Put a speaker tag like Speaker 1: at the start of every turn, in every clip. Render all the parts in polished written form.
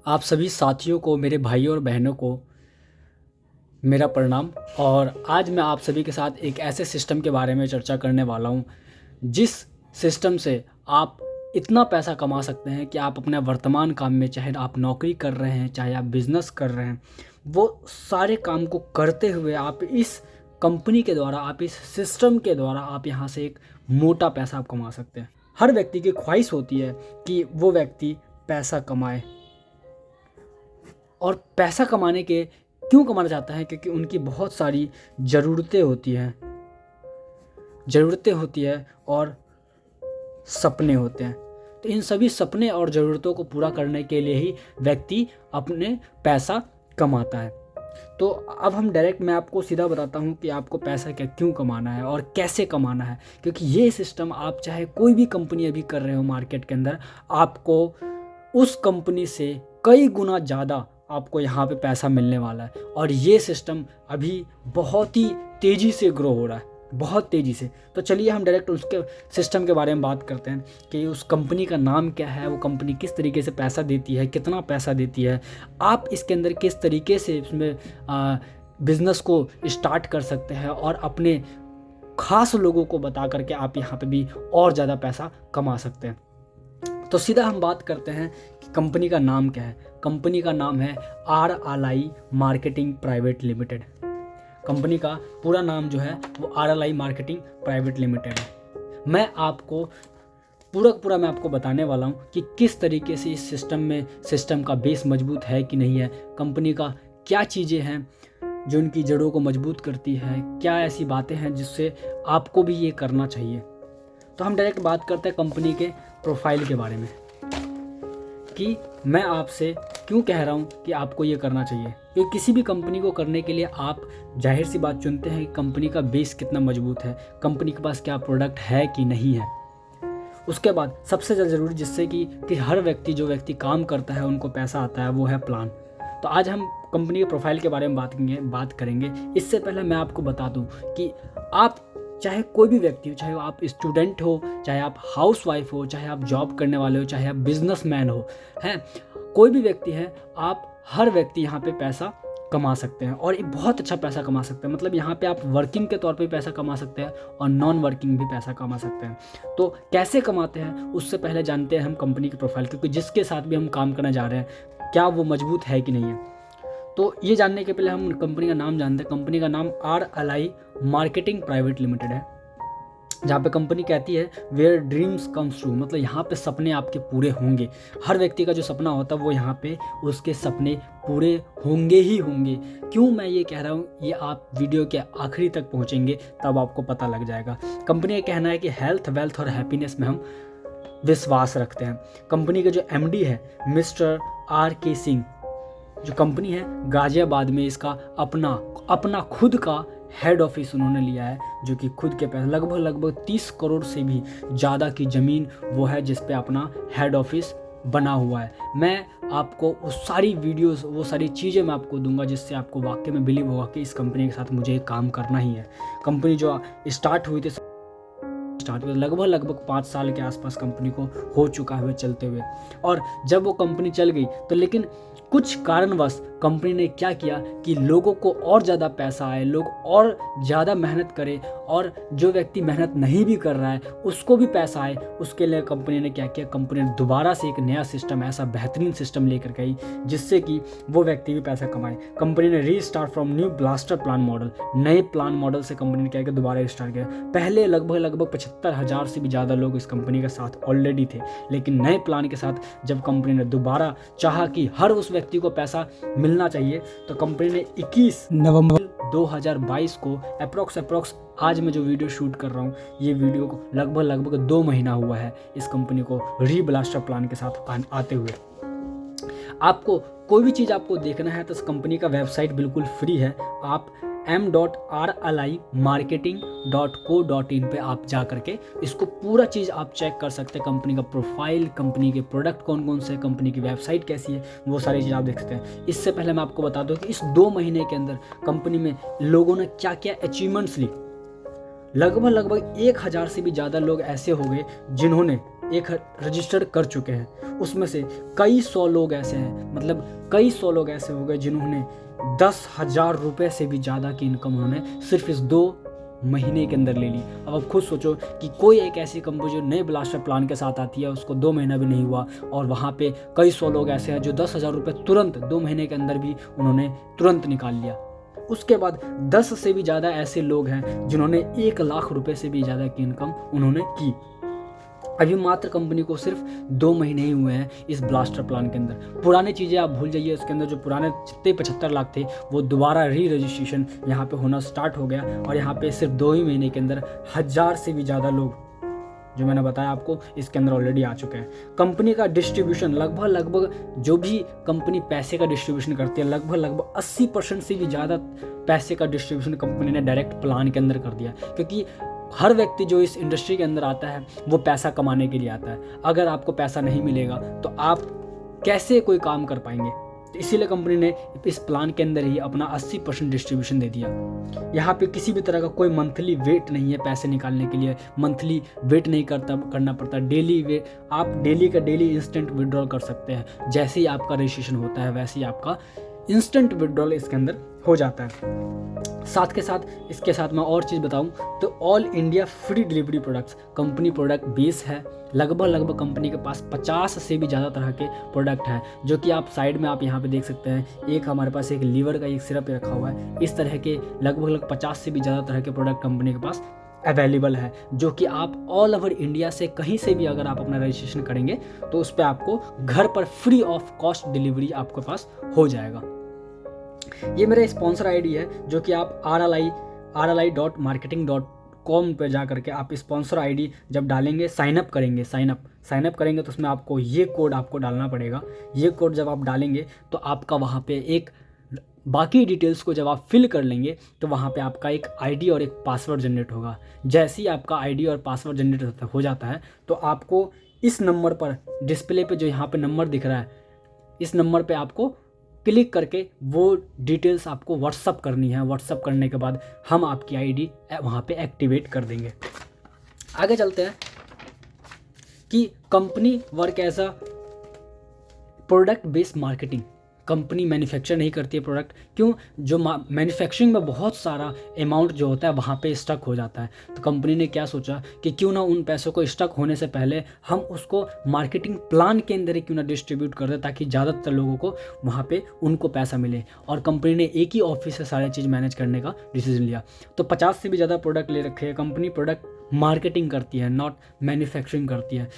Speaker 1: आप सभी साथियों को, मेरे भाइयों और बहनों को मेरा प्रणाम। और आज मैं आप सभी के साथ एक ऐसे सिस्टम के बारे में चर्चा करने वाला हूं, जिस सिस्टम से आप इतना पैसा कमा सकते हैं कि आप अपने वर्तमान काम में, चाहे आप नौकरी कर रहे हैं, चाहे आप बिजनेस कर रहे हैं, वो सारे काम को करते हुए आप इस कंपनी के द्वारा, आप इस सिस्टम के द्वारा आप यहाँ से एक मोटा पैसा आप कमा सकते हैं। हर व्यक्ति की ख्वाहिश होती है कि वो व्यक्ति पैसा कमाए, और पैसा कमाने के क्यों कमाना चाहता है? क्योंकि उनकी बहुत सारी ज़रूरतें होती है और सपने होते हैं। तो इन सभी सपने और ज़रूरतों को पूरा करने के लिए ही व्यक्ति अपने पैसा कमाता है। तो अब मैं आपको सीधा बताता हूँ कि आपको पैसा क्यों कमाना है और कैसे कमाना है। क्योंकि ये सिस्टम, आप चाहे कोई भी कंपनी अभी कर रहे हो मार्केट के अंदर, आपको उस कंपनी से कई गुना ज़्यादा आपको यहाँ पे पैसा मिलने वाला है। और ये सिस्टम अभी बहुत ही तेज़ी से ग्रो हो रहा है, बहुत तेज़ी से। तो चलिए हम डायरेक्ट उसके सिस्टम के बारे में बात करते हैं कि उस कंपनी का नाम क्या है, वो कंपनी किस तरीके से पैसा देती है, कितना पैसा देती है, आप इसके अंदर किस तरीके से इसमें बिज़नेस को स्टार्ट कर सकते हैं, और अपने ख़ास लोगों को बता करके आप यहाँ पे भी और ज़्यादा पैसा कमा सकते हैं। तो सीधा हम बात करते हैं कि कंपनी का नाम क्या है। कंपनी का नाम है RLI marketing private limited. Company का पूरा नाम जो है वो RLI मार्केटिंग प्राइवेट लिमिटेड है। मैं आपको मैं आपको बताने वाला हूँ कि किस तरीके से इस सिस्टम का बेस मजबूत है कि नहीं है, कंपनी का क्या चीज़ें हैं जो उनकी जड़ों को मजबूत करती है, क्या ऐसी बातें हैं जिससे आपको भी ये करना चाहिए। तो हम डायरेक्ट बात करते हैं कंपनी के प्रोफाइल के बारे में, कि मैं आपसे क्यों कह रहा हूँ कि आपको ये करना चाहिए। क्योंकि किसी भी कंपनी को करने के लिए आप जाहिर सी बात चुनते हैं कि कंपनी का बेस कितना मजबूत है, कंपनी के पास क्या प्रोडक्ट है कि नहीं है। उसके बाद सबसे ज़्यादा ज़रूरी, जिससे कि हर व्यक्ति, जो व्यक्ति काम करता है उनको पैसा आता है, वो है प्लान। तो आज हम कंपनी के प्रोफाइल के बारे में बात करेंगे। इससे पहले मैं आपको बता दूं कि आप चाहे कोई भी व्यक्ति हो, चाहे आप स्टूडेंट हो, चाहे आप हाउसवाइफ हो, चाहे आप जॉब करने वाले हो, चाहे आप बिजनेसमैन हो, हैं, कोई भी व्यक्ति है, आप हर व्यक्ति यहाँ पे पैसा कमा सकते हैं, और एक बहुत अच्छा पैसा कमा सकते हैं। मतलब यहाँ पे आप वर्किंग के तौर पे पैसा कमा सकते हैं और नॉन वर्किंग भी पैसा कमा सकते हैं। तो कैसे कमाते हैं उससे पहले जानते हैं हम कंपनी की प्रोफाइल, क्योंकि जिसके साथ भी हम काम करने जा रहे हैं क्या वो मजबूत है कि नहीं है। तो ये जानने के पहले हम कंपनी का नाम जानते हैं। कंपनी का नाम RLI मार्केटिंग प्राइवेट लिमिटेड है, जहाँ पे कंपनी कहती है वेयर ड्रीम्स कम्स ट्रू, मतलब यहाँ पे सपने आपके पूरे होंगे। हर व्यक्ति का जो सपना होता है वो यहाँ पे उसके सपने पूरे होंगे ही होंगे। क्यों मैं ये कह रहा हूँ, ये आप वीडियो के आखिरी तक पहुँचेंगे तब आपको पता लग जाएगा। कंपनी का कहना है कि हेल्थ, वेल्थ और हैप्पीनेस में हम विश्वास रखते हैं। कंपनी के जो MD है मिस्टर RK सिंह, जो कंपनी है गाजियाबाद में, इसका अपना खुद का हेड ऑफिस उन्होंने लिया है, जो कि खुद के पैसे लगभग 30 करोड़ से भी ज़्यादा की ज़मीन वो है जिस पे अपना हेड ऑफिस बना हुआ है। मैं आपको वो सारी वीडियोस, वो सारी चीज़ें मैं आपको दूंगा जिससे आपको वाकई में बिलीव होगा कि इस कंपनी के साथ मुझे काम करना ही है। कंपनी जो स्टार्ट हुई लगभग 5 साल के आसपास कंपनी को हो चुका है चलते हुए। और जब वो कंपनी चल गई तो लेकिन कुछ कारणवश कंपनी ने क्या किया कि लोगों को और ज़्यादा पैसा आए, लोग और ज़्यादा मेहनत करें, और जो व्यक्ति मेहनत नहीं भी कर रहा है उसको भी पैसा आए। उसके लिए कंपनी ने क्या किया, कंपनी ने दोबारा से एक नया सिस्टम, ऐसा बेहतरीन सिस्टम लेकर गई जिससे कि वो व्यक्ति भी पैसा कमाए। कंपनी ने restart from new blaster plan model, नए प्लान मॉडल से कंपनी ने क्या किया, दोबारा स्टार्ट किया। पहले लगभग 75,000 से भी ज़्यादा लोग इस कंपनी के साथ ऑलरेडी थे, लेकिन नए प्लान के साथ जब कंपनी ने दोबारा चाहा कि हर उस व्यक्ति को पैसा मिलना चाहिए, तो कंपनी ने 21 नवंबर 2022 को अप्रोक्स आज मैं जो वीडियो शूट कर रहा हूँ, ये वीडियो को लगभग 2 महीना हुआ है इस कंपनी को रीब्लास्टर प्लान के साथ आते हुए। आपको कोई भी चीज़ आपको देखना है तो इस कंपनी का वेबसाइट बिल्कुल फ्री है। आप m.rlimarketing.co.in पे आप जा करके इसको पूरा चीज़ आप चेक कर सकते हैं। कंपनी का प्रोफाइल, कंपनी के प्रोडक्ट कौन कौन से, कंपनी की वेबसाइट कैसी है, वो सारी चीज़ आप देख सकते हैं। इससे पहले मैं आपको बता दूं कि इस 2 महीने के अंदर कंपनी में लोगों ने क्या क्या अचीवमेंट्स ली। लगभग 1000 से भी ज़्यादा लोग ऐसे हो गए जिन्होंने एक रजिस्टर कर चुके हैं। उसमें से कई सौ लोग ऐसे हैं, मतलब कई सौ लोग ऐसे हो गए जिन्होंने 10,000 रुपये से भी ज़्यादा की इनकम उन्होंने सिर्फ इस 2 महीने के अंदर ले ली। अब आप खुद सोचो कि कोई एक ऐसी कंपनी जो नए ब्लास्टर प्लान के साथ आती है, उसको 2 महीना भी नहीं हुआ और वहाँ पे कई सौ लोग ऐसे हैं जो 10,000 रुपये तुरंत 2 महीने के अंदर भी उन्होंने तुरंत निकाल लिया। उसके बाद 10 से भी ज़्यादा ऐसे लोग हैं जिन्होंने 1 लाख रुपए से भी ज़्यादा की इनकम उन्होंने की। अभी मात्र कंपनी को सिर्फ 2 महीने ही हुए हैं इस ब्लास्टर प्लान के अंदर। पुरानी चीज़ें आप भूल जाइए, उसके अंदर जो पुराने जितने 75 लाख थे वो दोबारा री रजिस्ट्रेशन यहाँ पे होना स्टार्ट हो गया और यहाँ पे सिर्फ 2 ही महीने के अंदर 1000 से भी ज़्यादा लोग जो मैंने बताया आपको इसके अंदर ऑलरेडी आ चुके हैं। कंपनी का डिस्ट्रीब्यूशन लगभग जो भी कंपनी पैसे का डिस्ट्रीब्यूशन करती है लगभग 80% से भी ज़्यादा पैसे का डिस्ट्रीब्यूशन कंपनी ने डायरेक्ट प्लान के अंदर कर दिया, क्योंकि हर व्यक्ति जो इस इंडस्ट्री के अंदर आता है वो पैसा कमाने के लिए आता है। अगर आपको पैसा नहीं मिलेगा तो आप कैसे कोई काम कर पाएंगे। तो इसीलिए कंपनी ने इस प्लान के अंदर ही अपना 80% डिस्ट्रीब्यूशन दे दिया। यहाँ पे किसी भी तरह का कोई मंथली वेट नहीं है पैसे निकालने के लिए, मंथली वेट नहीं करना पड़ता। डेली वेट, आप डेली का डेली इंस्टेंट विड्रॉल कर सकते हैं। जैसे ही आपका रजिस्ट्रेशन होता है वैसे ही आपका इंस्टेंट विड्रॉल इसके अंदर हो जाता है। साथ के साथ इसके साथ मैं और चीज़ बताऊं तो all India free delivery products company product base है। लगभग कंपनी के पास 50 से भी ज़्यादा तरह के प्रोडक्ट हैं, जो कि आप साइड में आप यहाँ पे देख सकते हैं। एक हमारे पास एक लीवर का एक सिरप रखा हुआ है। इस तरह के लगभग 50 से भी ज़्यादा तरह के प्रोडक्ट कंपनी के पास अवेलेबल है, जो कि आप ऑल ओवर इंडिया से कहीं से भी अगर आप अपना रजिस्ट्रेशन करेंगे तो उस पर आपको घर पर फ्री ऑफ कॉस्ट डिलीवरी आपके पास हो जाएगा। ये मेरा स्पॉन्सर आईडी है, जो कि आप rli.marketing.com पर जा करके आप स्पॉन्सर आईडी जब डालेंगे, साइन अप करेंगे तो उसमें आपको ये कोड आपको डालना पड़ेगा। ये कोड जब आप डालेंगे तो आपका वहाँ पे एक बाकी डिटेल्स को जब आप फिल कर लेंगे तो वहाँ पे आपका एक आईडी और एक पासवर्ड जनरेट होगा। जैसे ही आपका आईडी और पासवर्ड जनरेट हो जाता है तो आपको इस नंबर पर, डिस्प्ले पे जो यहाँ पे नंबर दिख रहा है, इस नंबर पे आपको क्लिक करके वो डिटेल्स आपको व्हाट्सअप करनी है। व्हाट्सअप करने के बाद हम आपकी आईडी वहाँ पे एक्टिवेट कर देंगे। आगे चलते हैं कि company work as a product based marketing. Company manufacture नहीं करती है प्रोडक्ट, क्यों? जो मैन्युफैक्चरिंग में बहुत सारा अमाउंट जो होता है वहाँ पे स्टक हो जाता है। तो कंपनी ने क्या सोचा कि क्यों ना उन पैसों को स्टक होने से पहले हम उसको मार्केटिंग प्लान के अंदर ही क्यों ना डिस्ट्रीब्यूट कर दें, ताकि ज़्यादातर लोगों को वहाँ पे उनको पैसा मिले। और कंपनी ने एक ही ऑफिस से सारी चीज़ मैनेज करने का डिसीजन लिया। तो 50 से भी ज़्यादा प्रोडक्ट ले रखे हैं। कंपनी प्रोडक्ट मार्केटिंग करती है, नॉट मैन्युफैक्चरिंग करती है।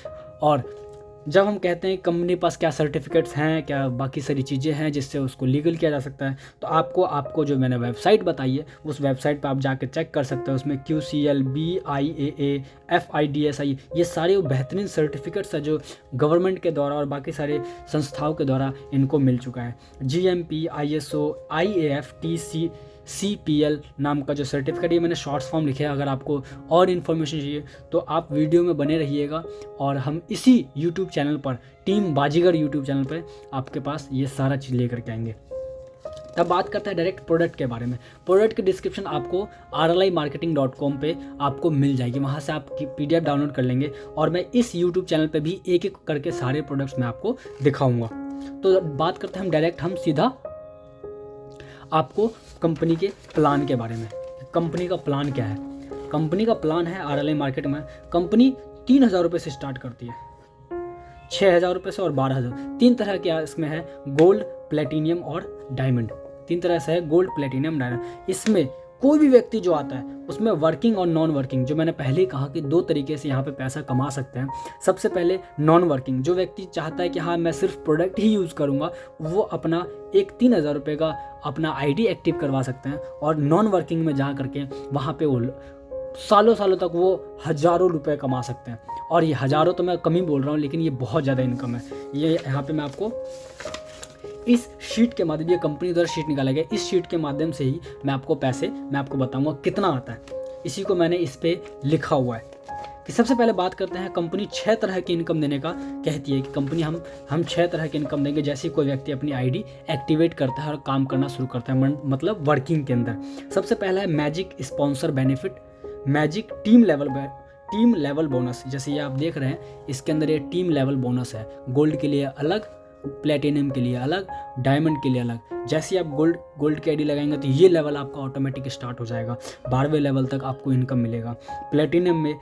Speaker 1: और जब हम कहते हैं कंपनी पास क्या सर्टिफिकेट्स हैं, क्या बाकी सारी चीज़ें हैं जिससे उसको लीगल किया जा सकता है, तो आपको जो मैंने वेबसाइट बताई है उस वेबसाइट पर आप जाके चेक कर सकते हैं। उसमें QCL, BIAA, FIDSI ये सारे बेहतरीन सर्टिफिकेट्स हैं जो गवर्नमेंट के द्वारा और बाकी सारे संस्थाओं के द्वारा इनको मिल चुका है। GMP, ISO, IAF, TCPL नाम का जो सर्टिफिकेट, ये मैंने शॉर्ट्स फॉर्म लिखे हैं। अगर आपको और इन्फॉर्मेशन चाहिए तो आप वीडियो में बने रहिएगा और हम इसी यूट्यूब चैनल पर, टीम बाजीगर यूट्यूब चैनल पर आपके पास ये सारा चीज़ लेकर के आएंगे। तब बात करते हैं डायरेक्ट प्रोडक्ट के बारे में। प्रोडक्ट की डिस्क्रिप्शन आपको rlimarketing.com पे आपको मिल जाएगी, वहाँ से आप PDF डाउनलोड कर लेंगे और मैं इस यूट्यूब चैनल पे भी एक एक करके सारे प्रोडक्ट्स मैं आपको दिखाऊंगा। तो बात करते हैं हम सीधा आपको कंपनी के प्लान के बारे में। कंपनी का प्लान क्या है? कंपनी का प्लान है RLI मार्केट में कंपनी 3,000 रुपये से स्टार्ट करती है, 6,000 रुपये से और 12,000। 3 तरह के इसमें है, गोल्ड, प्लेटिनियम और डायमंड। 3 तरह से है, गोल्ड, प्लेटिनियम, डायमंड। इसमें कोई भी व्यक्ति जो आता है उसमें वर्किंग और नॉन वर्किंग, जो मैंने पहले ही कहा कि 2 तरीके से यहाँ पे पैसा कमा सकते हैं। सबसे पहले नॉन वर्किंग, जो व्यक्ति चाहता है कि हाँ मैं सिर्फ प्रोडक्ट ही यूज़ करूँगा, वो अपना एक 3,000 रुपये का अपना आईडी एक्टिव करवा सकते हैं और नॉन वर्किंग में जा करके वहाँ पे वो सालों तक वो हज़ारों रुपए कमा सकते हैं। और ये हज़ारों तो मैं कम ही बोल रहा हूँ, लेकिन ये बहुत ज़्यादा इनकम है। ये यहाँ पे मैं आपको इस शीट के माध्यम, ये कंपनी द्वारा शीट निकाला गया, इस शीट के माध्यम से ही मैं आपको बताऊंगा कितना आता है। इसी को मैंने इस पे लिखा हुआ है कि सबसे पहले बात करते हैं, कंपनी 6 तरह की इनकम देने का कहती है कि कंपनी हम 6 तरह की इनकम देंगे। जैसे कोई व्यक्ति अपनी आईडी एक्टिवेट करता है और काम करना शुरू करता है, मतलब वर्किंग के अंदर। सबसे पहला है magic sponsor benefit, magic team level team level bonus, जैसे ये आप देख रहे हैं इसके अंदर ये टीम लेवल बोनस है। गोल्ड के लिए अलग, प्लेटिनम के लिए अलग, डायमंड के लिए अलग। जैसे आप गोल्ड की आईडी लगाएंगे तो ये लेवल आपका ऑटोमेटिक स्टार्ट हो जाएगा, 12वें लेवल तक आपको इनकम मिलेगा। प्लेटिनम में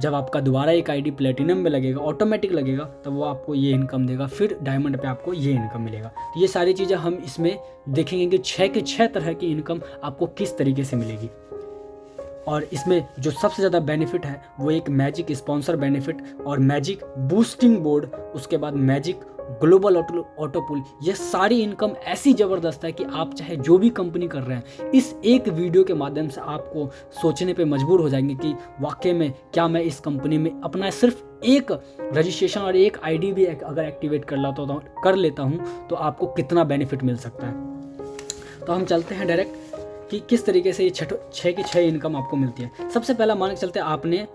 Speaker 1: जब आपका दोबारा एक आईडी प्लेटिनम में लगेगा, ऑटोमेटिक लगेगा, तब वो आपको ये इनकम देगा। फिर डायमंड पे आपको ये इनकम मिलेगा। तो ये सारी चीज़ें हम इसमें देखेंगे कि 6 के 6 तरह की इनकम आपको किस तरीके से मिलेगी। और इसमें जो सबसे ज़्यादा बेनिफिट है वो एक मैजिक स्पॉन्सर बेनिफिट और मैजिक बूस्टिंग बोर्ड, उसके बाद मैजिक ग्लोबल ऑटो पुल। ये सारी इनकम ऐसी ज़बरदस्त है कि आप चाहे जो भी कंपनी कर रहे हैं, इस एक वीडियो के माध्यम से आपको सोचने पे मजबूर हो जाएंगे कि वाकई में क्या मैं इस कंपनी में अपना सिर्फ एक रजिस्ट्रेशन और एक आईडी भी अगर एक्टिवेट कर लेता हूँ तो आपको कितना बेनिफिट मिल सकता है। तो हम चलते हैं डायरेक्ट कि किस तरीके से ये 6 की 6 इनकम आपको मिलती है। सबसे पहला मान के चलते आपने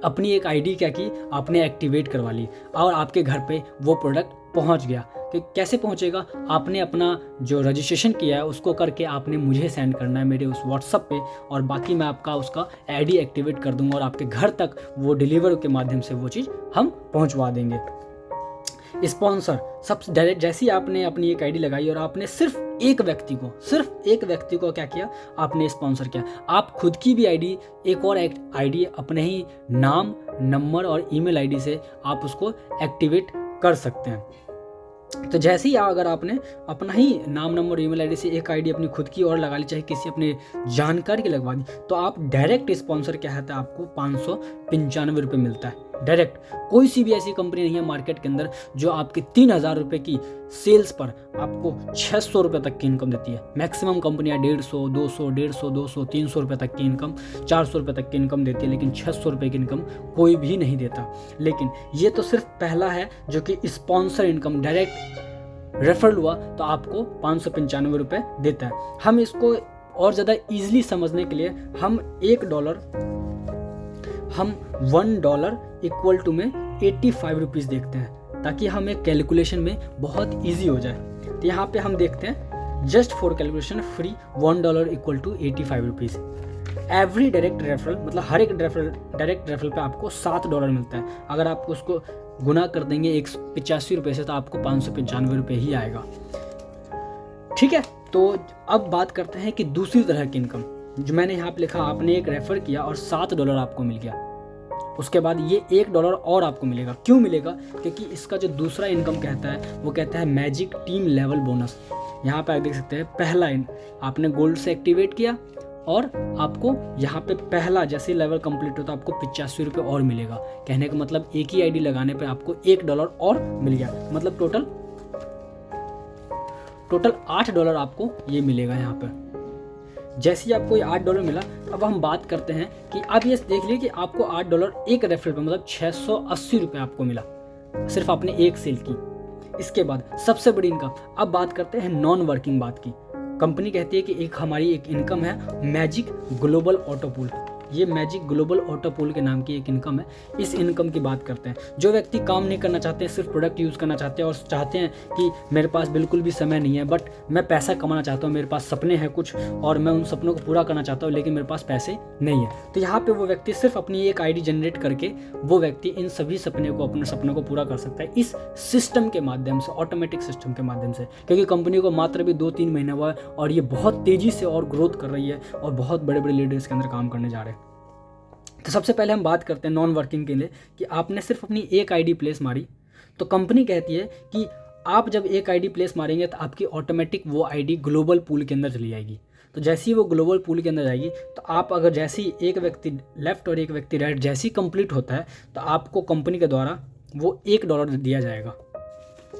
Speaker 1: अपनी एक आईडी क्या की, आपने एक्टिवेट करवा ली और आपके घर पे वो प्रोडक्ट पहुंच गया। कि कैसे पहुंचेगा, आपने अपना जो रजिस्ट्रेशन किया है उसको करके आपने मुझे सेंड करना है मेरे उस व्हाट्सअप पे, और बाकी मैं आपका उसका आईडी एक्टिवेट कर दूंगा और आपके घर तक वो डिलीवर के माध्यम से वो चीज़ हम पहुंचवा देंगे। स्पॉन्सर, सब डायरेक्ट जैसे ही आपने अपनी एक आईडी लगाई और आपने सिर्फ एक व्यक्ति को क्या किया, आपने स्पॉन्सर किया। आप खुद की भी आईडी, एक और आईडी अपने ही नाम, नंबर और ईमेल आईडी से आप उसको एक्टिवेट कर सकते हैं। तो जैसे ही अगर आपने अपना ही नाम, नंबर, ईमेल आईडी से एक आईडी अपनी खुद की और लगा ली, चाहे किसी अपने जानकारी की लगवा दी, तो आप डायरेक्ट स्पॉन्सर क्या है, आपको 595 रुपये मिलता है डायरेक्ट। कोई सी भी ऐसी कंपनी नहीं है मार्केट के अंदर जो आपके 3000 रुपये की सेल्स पर आपको 600 रुपये तक की इनकम देती है। मैक्सिमम कंपनियां 150, 200, 300 रुपये तक की इनकम, 400 रुपये तक की इनकम देती है, लेकिन 600 रुपये की इनकम कोई भी नहीं देता। लेकिन ये तो सिर्फ पहला है जो कि स्पॉन्सर इनकम, डायरेक्ट रेफरल हुआ तो आपको 595 रुपये देता है। हम इसको और ज़्यादा ईजिली समझने के लिए हम $1 इक्वल टू में 85 रुपीज़ देखते हैं, ताकि हमें कैलकुलेशन में बहुत इजी हो जाए। तो यहाँ पे हम देखते हैं just for calculation free $1 equal to 85 rupees. Every direct referral, मतलब हर एक डायरेक्ट रेफरल पे आपको $7 मिलता है। अगर आप उसको गुना कर देंगे 185 रुपये से तो आपको 595 रुपये ही आएगा। ठीक है, तो अब बात करते हैं कि दूसरी तरह की इनकम जो मैंने यहाँ पे लिखा, आपने एक रेफर किया और $7 आपको मिल गया। उसके बाद ये $1 और आपको मिलेगा। क्यों मिलेगा? क्योंकि इसका जो दूसरा इनकम कहता है वो कहता है मैजिक टीम लेवल बोनस। यहाँ पे आप देख सकते हैं, पहला आपने गोल्ड से एक्टिवेट किया और आपको यहाँ पे पहला जैसे लेवल कंप्लीट होता है आपको 85 रुपये और मिलेगा। कहने का मतलब एक ही आईडी लगाने पे आपको $1 और मिल गया, मतलब टोटल $8 आपको ये मिलेगा यहाँ पर। जैसे ही आपको ये $8 मिला, अब हम बात करते हैं कि आप ये देख लिए कि आपको $8 एक रेफरल पे, मतलब 680 रुपये आपको मिला सिर्फ आपने एक सेल की। इसके बाद सबसे बड़ी इनकम, अब बात करते हैं नॉन वर्किंग बात की। कंपनी कहती है कि हमारी एक इनकम है मैजिक ग्लोबल ऑटो पूल। ये मैजिक ग्लोबल ऑटो पूल के नाम की एक इनकम है। इस इनकम की बात करते हैं, जो व्यक्ति काम नहीं करना चाहते हैं, सिर्फ प्रोडक्ट यूज़ करना चाहते हैं और चाहते हैं कि मेरे पास बिल्कुल भी समय नहीं है बट मैं पैसा कमाना चाहता हूँ, मेरे पास सपने हैं कुछ और मैं उन सपनों को पूरा करना चाहता हूँ लेकिन मेरे पास पैसे नहीं है, तो यहाँ पर वो व्यक्ति सिर्फ अपनी एक आईडी जनरेट करके वो व्यक्ति इन सभी अपने सपनों को पूरा कर सकता है इस सिस्टम के माध्यम से, ऑटोमेटिक सिस्टम के माध्यम से। क्योंकि कंपनी को मात्र भी 2-3 महीने हुआ है और ये बहुत तेज़ी से और ग्रोथ कर रही है और बहुत बड़े बड़े लीडर्स के अंदर काम करने जा रहे हैं। तो सबसे पहले हम बात करते हैं नॉन वर्किंग के लिए कि आपने सिर्फ अपनी एक आईडी प्लेस मारी, तो कंपनी कहती है कि आप जब एक आईडी प्लेस मारेंगे तो आपकी ऑटोमेटिक वो आईडी ग्लोबल पूल के अंदर चली जाएगी। तो जैसे ही वो ग्लोबल पूल के अंदर जाएगी तो आप अगर जैसे ही एक व्यक्ति लेफ्ट और एक व्यक्ति राइट जैसे ही कंप्लीट होता है तो आपको कंपनी के द्वारा वो $1 दिया जाएगा।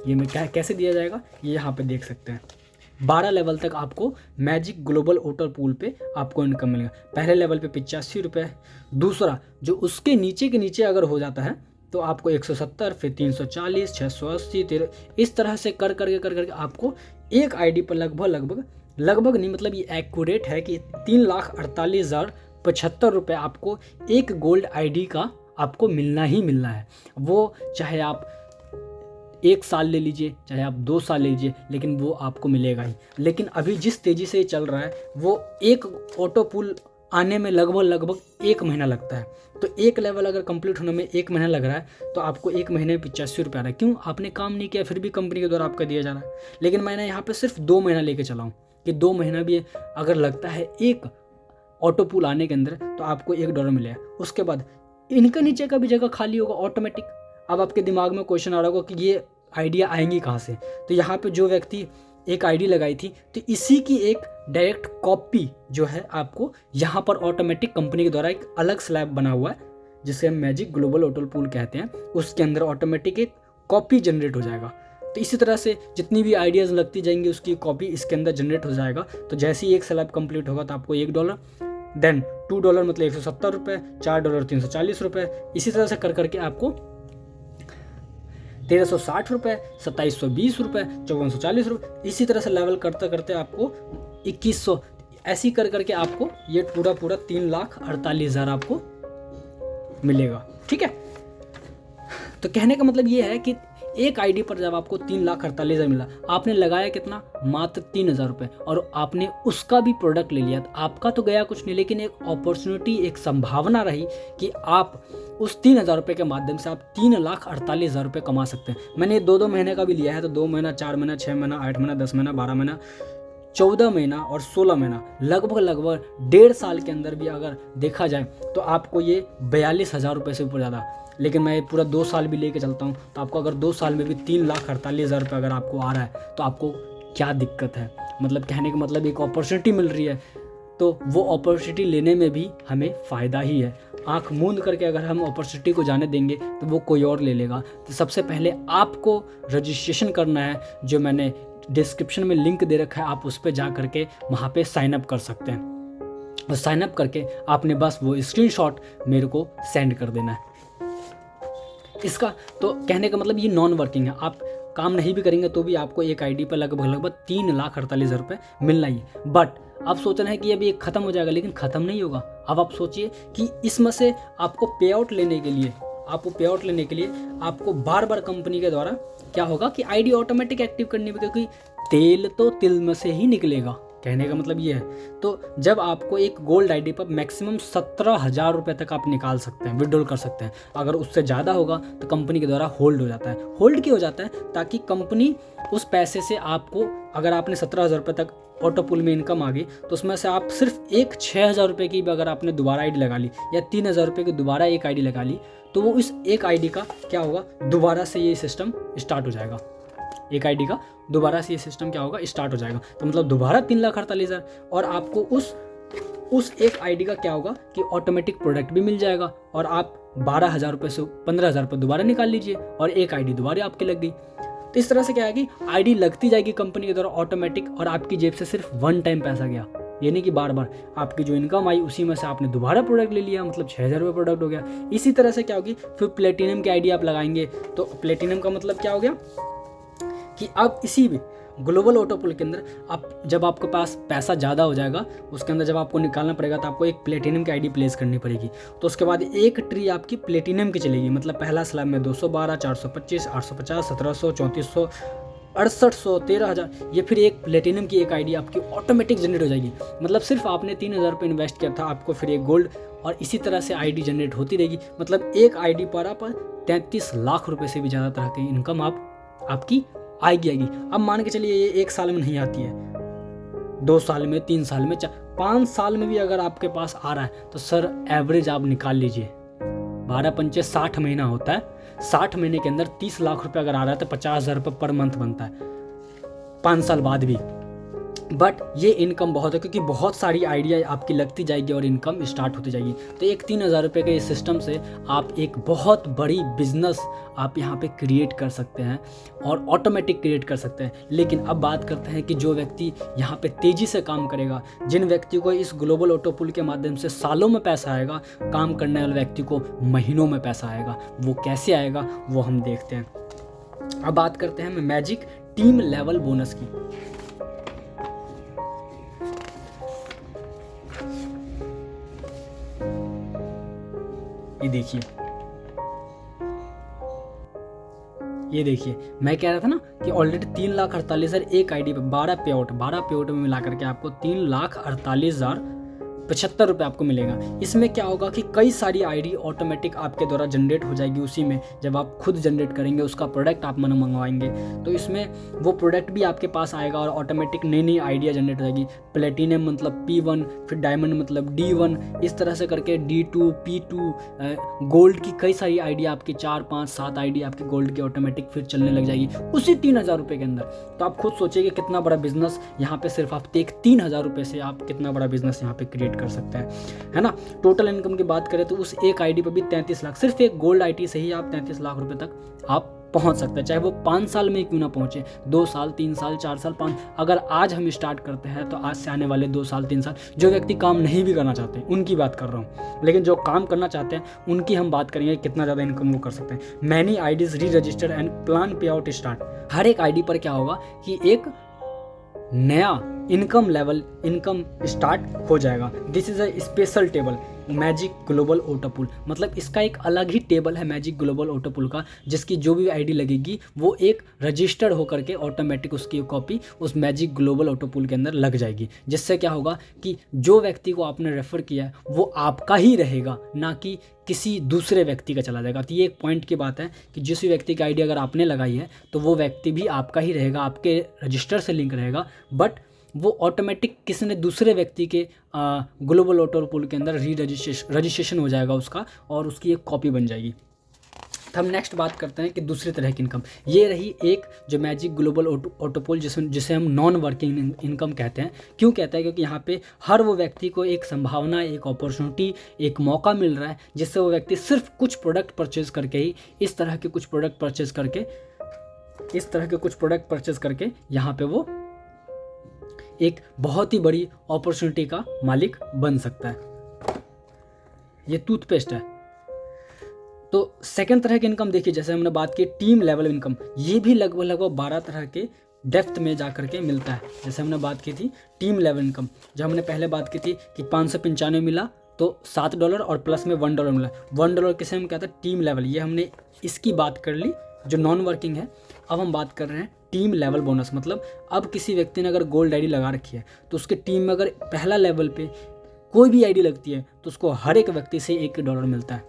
Speaker 1: ये मैं कैसे दिया जाएगा ये यहाँ पर देख सकते हैं। 12 लेवल तक आपको मैजिक ग्लोबल ऑटो पूल पे आपको इनकम मिलेगा। पहले लेवल पे 85 रुपये, दूसरा जो उसके नीचे के नीचे अगर हो जाता है तो आपको 170, फिर 340, 680, 13, इस तरह से कर करके आपको एक आईडी पर लगभग नहीं, मतलब ये एक्यूरेट है कि 3,48,075 रुपये आपको एक गोल्ड आईडी का आपको मिलना ही मिलना है। वो चाहे आप 1 साल ले लीजिए, चाहे आप 2 साल ले लीजिए, लेकिन वो आपको मिलेगा ही। लेकिन अभी जिस तेज़ी से ये चल रहा है वो एक ऑटो पूल आने में लगभग 1 महीना लगता है। तो एक लेवल अगर कंप्लीट होने में 1 महीना लग रहा है तो आपको 1 महीने में 85 रुपये आ रहा है। क्यों? आपने काम नहीं किया, फिर भी कंपनी के द्वारा आपका दिया जा रहा है। लेकिन मैंने यहाँ पे सिर्फ 2 महीना लेके चला हूँ कि 2 महीना भी अगर लगता है एक ऑटो पूल आने के अंदर तो आपको $1 मिलेगा। उसके बाद इनके नीचे का भी जगह खाली होगा ऑटोमेटिक। अब आपके दिमाग में क्वेश्चन आ रहा होगा कि ये आइडिया आएंगी कहाँ से? तो यहाँ पे जो व्यक्ति एक आईडी लगाई थी तो इसी की एक डायरेक्ट कॉपी जो है आपको यहाँ पर ऑटोमेटिक कंपनी के द्वारा एक अलग स्लैब बना हुआ है जिसे हम मैजिक ग्लोबल ऑटो पूल कहते हैं, उसके अंदर ऑटोमेटिक एक कॉपी जनरेट हो जाएगा। तो इसी तरह से जितनी भी आइडियाज़ लगती जाएंगी उसकी कॉपी इसके अंदर जनरेट हो जाएगा। तो जैसे ही एक स्लैब कंप्लीट होगा तो आपको $1, देन $2 मतलब 170 रुपये, $4 340 रुपये, इसी तरह से कर करके आपको 1360 रुपये, 2720 रुपये, 5440 रुपये, इसी तरह से लेवल करते करते आपको 2100, ऐसी कर करके आपको ये पूरा 3,48,000 आपको मिलेगा। ठीक है, तो कहने का मतलब ये है कि एक आईडी पर जब आपको 3,48,000 मिला, आपने लगाया कितना? मात्र 3,000 रुपये, और आपने उसका भी प्रोडक्ट ले लिया। तो आपका तो गया कुछ नहीं, लेकिन एक अपॉर्चुनिटी, एक संभावना रही कि आप उस 3,000 रुपये के माध्यम से आप 3,48,000 रुपये कमा सकते हैं। मैंने 2 महीने का भी लिया है, तो 2 महीना, 4 महीना, 6 महीना, 8 महीना, 10 महीना, 12 महीना, 14 महीना और 16 महीना, लगभग 1.5 साल के अंदर भी अगर देखा जाए तो आपको ये 42,000 रुपये से ऊपर ज़्यादा। लेकिन मैं पूरा 2 साल भी लेके चलता हूँ तो आपको अगर 2 साल में भी 3,48,000 रुपये अगर आपको आ रहा है तो आपको क्या दिक्कत है? मतलब कहने का मतलब एक अपॉर्चुनिटी मिल रही है, तो वो अपॉर्चुनिटी लेने में भी हमें फ़ायदा ही है। आंख मूंद करके अगर हम अपॉर्चुनिटी को जाने देंगे तो वो कोई और ले लेगा। तो सबसे पहले आपको रजिस्ट्रेशन करना है, जो मैंने डिस्क्रिप्शन में लिंक दे रखा है, आप उस पर जा करके वहाँ पे साइन अप कर सकते हैं। और साइन अप करके आपने बस वो स्क्रीनशॉट मेरे को सेंड कर देना है। इसका तो कहने का मतलब ये नॉन वर्किंग है, आप काम नहीं भी करेंगे तो भी आपको एक आईडी पर लगभग 3,48,000 रुपये मिलना ही। बट आप सोच रहे हैं कि अभी एक ख़त्म हो जाएगा, लेकिन ख़त्म नहीं होगा। अब आप सोचिए कि इसमें से आपको पे आउट लेने के लिए आपको बार बार कंपनी के द्वारा क्या होगा कि आईडी ऑटोमेटिक एक्टिव करनी है, क्योंकि तेल तो तिल में से ही निकलेगा। कहने का मतलब ये है। तो जब आपको एक गोल्ड आईडी पर मैक्सिमम 17,000 रुपये तक आप निकाल सकते हैं, विड्रॉल कर सकते हैं। अगर उससे ज़्यादा होगा तो कंपनी के द्वारा होल्ड हो जाता है। होल्ड क्यों हो जाता है? ताकि कंपनी उस पैसे से आपको, अगर आपने 17,000 रुपये तक ऑटो पूल में इनकम आ गई तो उसमें से आप सिर्फ एक 6,000 रुपये की भी अगर आपने दोबारा आईडी लगा ली या 3,000 रुपये की दोबारा एक आईडी लगा ली तो वो इस एक आईडी का क्या होगा, दोबारा से ये सिस्टम स्टार्ट हो जाएगा। एक आईडी का दोबारा से ये सिस्टम क्या होगा, स्टार्ट हो जाएगा। तो मतलब दोबारा 3,48,000, और आपको उस एक आईडी का क्या होगा कि ऑटोमेटिक प्रोडक्ट भी मिल जाएगा, और आप 12,000 रुपये से 15,000 रुपये दोबारा निकाल लीजिए और एक आईडी दोबारा आपकी लग गई। तो इस तरह से क्या है कि आईडी लगती जाएगी कंपनी के द्वारा ऑटोमेटिक, और आपकी जेब से सिर्फ 1 टाइम पैसा गया। ये नहीं कि बार बार आपकी जो इनकम आई उसी में से आपने दोबारा प्रोडक्ट ले लिया, मतलब 6,000 रुपये प्रोडक्ट हो गया। इसी तरह से क्या होगी, फिर प्लेटिनम की आईडी आप लगाएंगे तो प्लेटिनम का मतलब क्या हो गया कि अब इसी भी ग्लोबल ऑटो पूल के अंदर आप, जब आपके पास पैसा ज़्यादा हो जाएगा उसके अंदर जब आपको निकालना पड़ेगा तो आपको एक प्लेटिनम की आईडी प्लेस करनी पड़ेगी। तो उसके बाद एक ट्री आपकी प्लेटिनम की चलेगी, मतलब पहला स्लैब में 212, 425, 850, 1700, 3400, 6800, 13,000, ये फिर एक प्लेटिनम की एक आईडी आपकी ऑटोमेटिक जनरेट हो जाएगी। मतलब सिर्फ आपने 3,000 रुपये इन्वेस्ट किया था, आपको फिर एक गोल्ड, और इसी तरह से आईडी जनरेट होती रहेगी। मतलब एक आईडी पर आप 33 लाख रुपये से भी ज़्यादा तरह की इनकम आपकी आएगी। अब मान के चलिए ये 1 साल में नहीं आती है, 2 साल में, 3 साल में, 5 साल में भी अगर आपके पास आ रहा है तो सर एवरेज आप निकाल लीजिए, 12 पंचे 60 महीना होता है। 60 महीने के अंदर 30 लाख रुपये अगर आ रहा है तो 50,000 रुपये पर मंथ बनता है 5 साल बाद भी। बट ये इनकम बहुत है, क्योंकि बहुत सारी आइडिया आपकी लगती जाएगी और इनकम स्टार्ट होती जाएगी। तो एक 3,000 रुपये के इस सिस्टम से आप एक बहुत बड़ी बिजनेस आप यहाँ पे क्रिएट कर सकते हैं और ऑटोमेटिक क्रिएट कर सकते हैं। लेकिन अब बात करते हैं कि जो व्यक्ति यहाँ पे तेज़ी से काम करेगा, जिन व्यक्ति को इस ग्लोबल ऑटो पूल के माध्यम से सालों में पैसा आएगा, काम करने वाले व्यक्ति को महीनों में पैसा आएगा। वो कैसे आएगा वो हम देखते हैं। अब बात करते हैं मैजिक टीम लेवल बोनस की। ये देखिए मैं कह रहा था ना कि ऑलरेडी 3,48,000 एक आईडी पे 12 पे आउट में मिला करके आपको 3,48,000 ₹75 आपको मिलेगा। इसमें क्या होगा कि कई सारी आईडी ऑटोमेटिक आपके द्वारा जनरेट हो जाएगी उसी में, जब आप खुद जनरेट करेंगे, उसका प्रोडक्ट आप मंगवाएंगे तो इसमें वो प्रोडक्ट भी आपके पास आएगा और ऑटोमेटिक नई नई आइडिया जनरेट हो जाएगी। प्लेटिनम मतलब P1, फिर डायमंड मतलब D1, इस तरह से करके D2, P2, गोल्ड की कई सारी आइडिया आपकी 4, 5, 7 आइडिया आपकी गोल्ड की ऑटोमेटिक फिर चलने लग जाएगी उसी 3,000 रुपये के अंदर। तो आप खुद सोचिए कि कितना बड़ा बिजनेस यहाँ पे सिर्फ आप एक 3,000 रुपये से आप कितना बड़ा बिजनेस यहाँ पे क्रिएट कर सकते हैं, है ना। टोटल इनकम की बात करें तो उस एक आईडी पर भी 33 लाख, सिर्फ एक गोल्ड आईडी से ही आप 33 लाख रुपये तक आप पहुंच सकते हैं, चाहे वो 5 साल में क्यों ना पहुंचे, 2 साल, 3 साल, 4 साल, 5। अगर आज हम स्टार्ट करते हैं तो आज से आने वाले 2 साल, 3 साल, जो व्यक्ति काम नहीं भी करना चाहते उनकी बात कर रहा हूँ, लेकिन जो काम करना चाहते हैं उनकी हम बात करेंगे कितना ज़्यादा इनकम वो कर सकते हैं। मैनी आईडीज री रजिस्टर्ड एंड प्लान पे आउट स्टार्ट। हर एक आईडी पर क्या होगा कि एक नया इनकम लेवल इनकम स्टार्ट हो जाएगा। This is a special table magic global auto pool, मतलब इसका एक अलग ही टेबल है मैजिक ग्लोबल ऑटो पूल का, जिसकी जो भी आईडी लगेगी वो एक रजिस्टर्ड होकर के ऑटोमेटिक उसकी कॉपी उस मैजिक ग्लोबल ऑटो पूल के अंदर लग जाएगी। जिससे क्या होगा कि जो व्यक्ति को आपने रेफ़र किया है वो आपका ही रहेगा, ना कि किसी दूसरे व्यक्ति का चला जाएगा। तो ये एक पॉइंट की बात है कि जिस व्यक्ति की आईडी अगर आपने लगाई है तो वो व्यक्ति भी आपका ही रहेगा, आपके रजिस्टर से लिंक रहेगा, बट वो ऑटोमेटिक किसी ने दूसरे व्यक्ति के ग्लोबल ऑटो पूल के अंदर रजिस्ट्रेशन हो जाएगा उसका और उसकी एक कॉपी बन जाएगी। तो हम नेक्स्ट बात करते हैं कि दूसरी तरह की इनकम। ये रही एक जो मैजिक ग्लोबल ऑटो पूल जिसे हम नॉन वर्किंग इनकम कहते हैं। क्यों कहते हैं? क्योंकि यहाँ पे हर वो व्यक्ति को एक संभावना, एक अपॉर्चुनिटी, एक मौका मिल रहा है जिससे वो व्यक्ति सिर्फ कुछ प्रोडक्ट परचेज करके ही इस तरह के कुछ प्रोडक्ट परचेज करके यहाँ पे वो एक बहुत ही बड़ी अपॉर्चुनिटी का मालिक बन सकता है। ये टूथपेस्ट है। तो सेकंड तरह की इनकम देखिए, जैसे हमने बात की टीम लेवल इनकम, ये भी लगभग 12 तरह के डेप्थ में जा करके मिलता है। जैसे हमने बात की थी टीम लेवल इनकम, जब हमने पहले बात की थी कि 595 मिला तो $7 और प्लस में $1 मिला। $1 किसे हम कहते हैं? Team level. ये हमने इसकी बात कर ली जो नॉन वर्किंग है। अब हम बात कर रहे हैं टीम लेवल बोनस, मतलब अब किसी व्यक्ति ने अगर गोल्ड आईडी लगा रखी है तो उसके टीम में अगर पहला लेवल पे कोई भी आईडी लगती है तो उसको हर एक व्यक्ति से $1 मिलता है।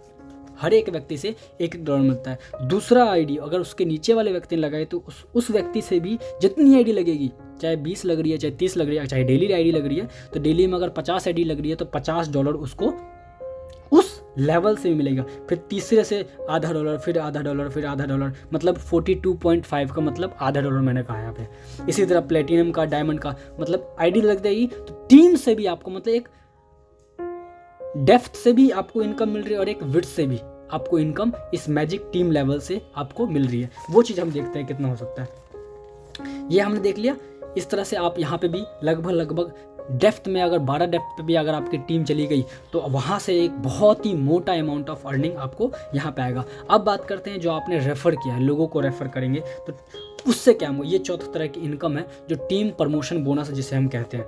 Speaker 1: हर एक व्यक्ति से $1 मिलता है। दूसरा आईडी अगर उसके नीचे वाले व्यक्ति ने लगाए तो उस व्यक्ति से भी जितनी आईडी लगेगी, चाहे 20 लग रही है, चाहे 30 लग रही है, चाहे डेली आईडी लग रही है, तो डेली में अगर 50 आईडी लग रही है तो $50 उसको उस लेवल से भी मिलेगा। फिर तीसरे से $0.5, फिर $0.5, फिर $0.5, मतलब 42.5 का मतलब $0.5 मैंने कहा यहाँ पे। इसी तरह प्लेटिनम का, डायमंड का, मतलब आईडी लग जाएगी तो टीम से भी आपको, मतलब एक डेप्थ से भी आपको इनकम मिल रही है और एक विड्थ से भी आपको इनकम इस मैजिक टीम लेवल से आपको मिल रही है। वो चीज़ हम देखते हैं कितना हो सकता है। ये हमने देख लिया। इस तरह से आप यहाँ पे भी लगभग डेप्थ में, अगर 12 डेप्थ पे भी अगर आपकी टीम चली गई तो वहाँ से एक बहुत ही मोटा अमाउंट ऑफ अर्निंग आपको यहाँ पे आएगा। अब बात करते हैं जो आपने रेफ़र किया है, लोगों को रेफ़र करेंगे तो उससे क्या हो। ये चौथा तरह की इनकम है जो टीम प्रमोशन बोनस जिसे हम कहते हैं,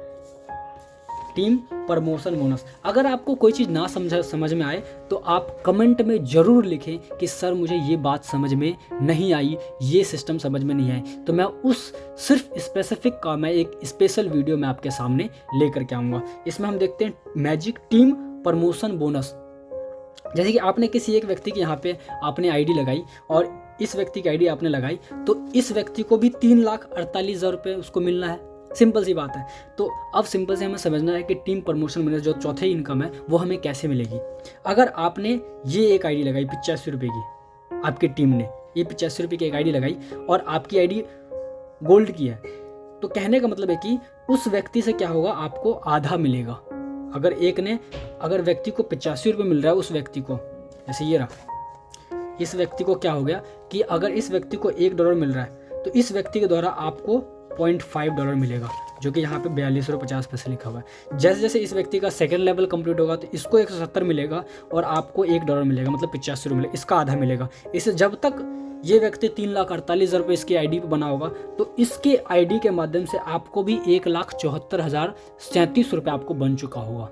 Speaker 1: टीम प्रमोशन बोनस। अगर आपको कोई चीज़ ना समझ में आए तो आप कमेंट में ज़रूर लिखें कि सर मुझे ये बात समझ में नहीं आई, ये सिस्टम समझ में नहीं आई, तो मैं उस सिर्फ स्पेसिफिक का मैं एक स्पेशल वीडियो में आपके सामने लेकर के आऊँगा। इसमें हम देखते हैं मैजिक टीम प्रमोशन बोनस। जैसे कि आपने किसी एक व्यक्ति की यहाँ पे आपने आईडी लगाई और इस व्यक्ति की आईडी आपने लगाई तो इस व्यक्ति को भी 3,48,000 रुपये उसको मिलना है। सिंपल सी बात है। तो अब सिंपल से हमें समझना है कि टीम प्रमोशन बोनस जो चौथे इनकम है वो हमें कैसे मिलेगी। अगर आपने ये एक आईडी लगाई 85 रुपये की, आपकी टीम ने ये 85 रुपये की एक आईडी लगाई और आपकी आईडी गोल्ड की है, तो कहने का मतलब है कि उस व्यक्ति से क्या होगा, आपको आधा मिलेगा। अगर व्यक्ति को 85 रुपये मिल रहा है, उस व्यक्ति को, जैसे ये रहा, इस व्यक्ति को क्या हो गया कि अगर इस व्यक्ति को $1 मिल रहा है तो इस व्यक्ति के द्वारा आपको $0.5 मिलेगा, जो कि यहाँ पे 42.50 लिखा हुआ है। जैसे जैसे इस व्यक्ति का सेकंड लेवल कंप्लीट होगा तो इसको 170 मिलेगा और आपको $1 मिलेगा, मतलब 85 रुपये मिलेगा, इसका आधा मिलेगा। इसे जब तक ये व्यक्ति 3,48,000 रुपये इसकी आईडी पे बना होगा तो इसके आईडी के माध्यम से आपको भी 1,74,037 रुपये आपको बन चुका होगा।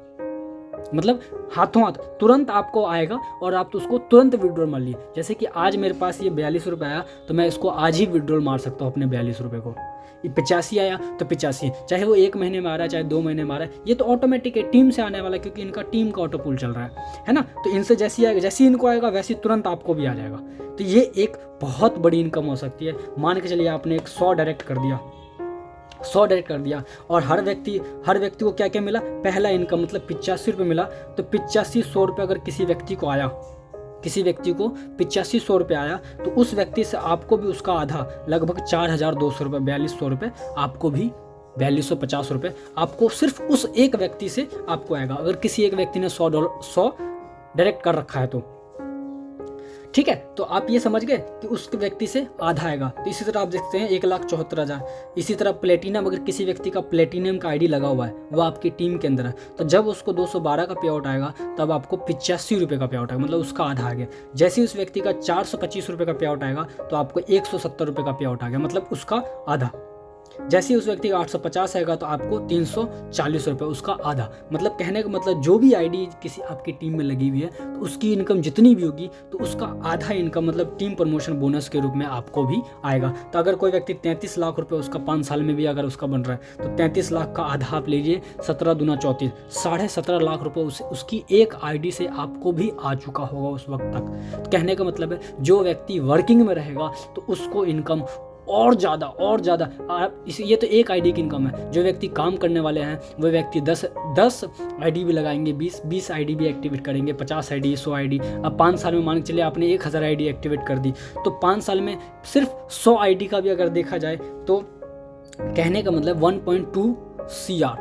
Speaker 1: मतलब हाथों हाथ तुरंत आपको आएगा और आप तो उसको तुरंत विड्रॉल मार लिए। जैसे कि आज मेरे पास ये 42 रुपये आया तो मैं इसको आज ही विड्रॉल मार सकता हूँ अपने 42 रुपये को। ये 85 आया तो 85, चाहे वो 1 महीने में आ रहा है चाहे 2 महीने में आ रहा है, ये तो ऑटोमेटिक है, टीम से आने वाला है, क्योंकि इनका टीम का ऑटो पुल चल रहा है ना। तो इनसे जैसे आएगा, जैसे इनको आएगा वैसे तुरंत आपको भी आ जाएगा। तो ये एक बहुत बड़ी इनकम हो सकती है। मान के चलिए आपने एक 100 डायरेक्ट कर दिया, 100 डायरेक्ट कर दिया और हर व्यक्ति को क्या क्या मिला, पहला इनकम मतलब 85 रुपये मिला। तो 85 100 रुपये अगर किसी व्यक्ति को 85 100 रुपये आया तो उस व्यक्ति से आपको भी उसका आधा लगभग 4200 रुपये, 4200 रुपये आपको भी, 4250 रुपये आपको सिर्फ उस एक व्यक्ति से आपको आएगा, अगर किसी एक व्यक्ति ने 100 डायरेक्ट कर रखा है तो। ठीक है, तो आप ये समझ गए कि उस व्यक्ति से आधा आएगा। तो इसी तरह आप देखते हैं 1,74,000। इसी तरह प्लेटिनम, अगर किसी व्यक्ति का प्लेटिनम का आईडी लगा हुआ है, वो आपकी टीम के अंदर है, तो जब उसको 212 का पे आउट आएगा तब आपको 85 रुपये का पे आउट आएगा, मतलब उसका आधा आ गया। जैसे ही उस व्यक्ति का 425 रुपये का पे आउट आएगा तो आपको 170 रुपये का पे आउट आ गया, मतलब उसका आधा। जैसे ही उस व्यक्ति का 850 आएगा तो आपको 340 रुपये, उसका आधा। मतलब कहने का मतलब जो भी आईडी किसी आपकी टीम में लगी हुई है तो उसकी इनकम जितनी भी होगी तो उसका आधा इनकम मतलब टीम प्रमोशन बोनस के रूप में आपको भी आएगा। तो अगर कोई व्यक्ति 33 लाख रुपये उसका 5 साल में भी अगर उसका बन रहा है तो 33 लाख का आधा आप लीजिए, 17 दूना 34, 17.5 लाख रुपये उसकी एक आईडी से आपको भी आ चुका होगा उस वक्त तक। तो कहने का मतलब है जो व्यक्ति वर्किंग में रहेगा तो उसको इनकम और ज़्यादा ये तो एक आईडी की इनकम है। जो व्यक्ति काम करने वाले हैं वो व्यक्ति 10 आईडी भी लगाएंगे, 20 आईडी भी एक्टिवेट करेंगे, 50 आईडी, 100 आईडी। अब 5 साल में मान के चलिए आपने 1000 आईडी एक्टिवेट कर दी, तो 5 साल में सिर्फ 100 आईडी का भी अगर देखा जाए तो कहने का मतलब 1.2 CR,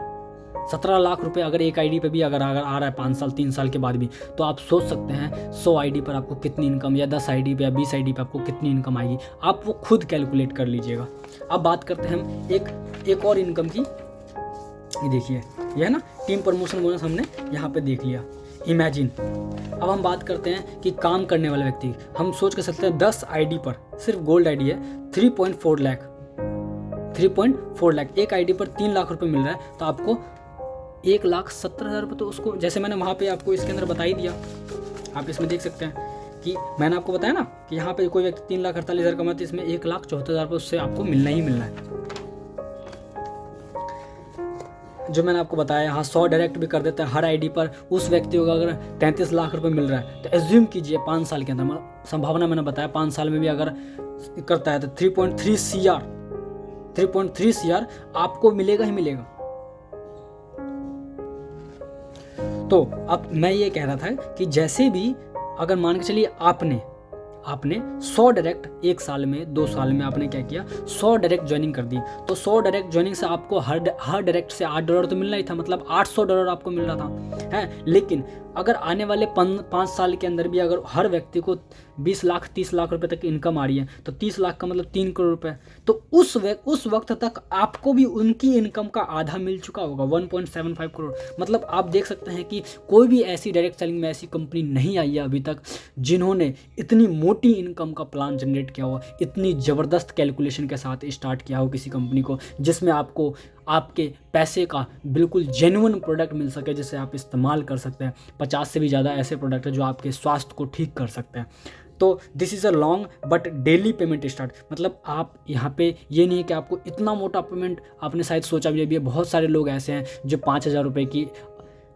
Speaker 1: 17 लाख रुपए अगर एक आईडी पे भी अगर आ रहा है 5 साल 3 साल के बाद भी, तो आप सोच सकते हैं 100 आईडी पर आपको कितनी इनकम, या 10 आईडी पे या 20 आईडी पे आपको कितनी इनकम आएगी। आप वो खुद कैलकुलेट कर लीजिएगा। अब बात करते हैं हम एक और इनकम की। ये देखिए, ये है ना टीम प्रमोशन बोनस, हमने यहाँ पे देख लिया। इमेजिन, अब हम बात करते हैं कि काम करने वाले व्यक्ति, हम सोच कर सकते हैं 10 आईडी पर, सिर्फ गोल्ड आईडी है, 3.4 लाख। एक आईडी पर 3 लाख रुपए मिल रहा है तो आपको 1,70,000 रुपये, तो उसको जैसे मैंने वहाँ पे आपको इसके अंदर बता ही दिया। आप इसमें देख सकते हैं कि मैंने आपको बताया ना कि यहाँ पे कोई व्यक्ति 3,48,000 कमाते, इसमें 1,74,000 रुपये उससे आपको मिलना ही मिलना है। जो मैंने आपको बताया, यहाँ 100 डायरेक्ट भी कर देते हैं हर आईडी पर। उस व्यक्ति को अगर 33 लाख रुपए मिल रहा है तो एज्यूम कीजिए 5 साल के अंदर, संभावना मैंने बताया 5 साल में भी अगर करता है तो 3.3 CR आपको मिलेगा ही मिलेगा। तो अब मैं ये कह रहा था कि जैसे भी अगर मान के चलिए आपने 100 डायरेक्ट एक साल में 2 साल में आपने क्या किया, 100 डायरेक्ट ज्वाइनिंग कर दी, तो 100 डायरेक्ट ज्वाइनिंग से आपको हर डायरेक्ट से $8 तो मिलना ही था, मतलब $800 आपको मिल रहा था है। लेकिन अगर आने वाले 5 साल के अंदर भी अगर हर व्यक्ति को 20 लाख 30 लाख रुपए तक इनकम आ रही है तो 30 लाख का मतलब 3 करोड़ रुपए, तो उस वक्त तक आपको भी उनकी इनकम का आधा मिल चुका होगा, 1.75 करोड़। मतलब आप देख सकते हैं कि कोई भी ऐसी डायरेक्ट सेलिंग में ऐसी कंपनी नहीं आई है अभी तक जिन्होंने इतनी मोटी इनकम का प्लान जनरेट किया हो, इतनी ज़बरदस्त कैलकुलेशन के साथ स्टार्ट किया हो किसी कंपनी को, जिसमें आपको आपके पैसे का बिल्कुल जेन्युइन प्रोडक्ट मिल सके जिसे आप इस्तेमाल कर सकते हैं। 50 से भी ज़्यादा ऐसे प्रोडक्ट हैं जो आपके स्वास्थ्य को ठीक कर सकते हैं। तो this is a long but daily payment start, मतलब आप यहाँ पे ये नहीं है कि आपको इतना मोटा पेमेंट, आपने शायद सोचा भी है, बहुत सारे लोग ऐसे हैं जो 5,000 रुपये की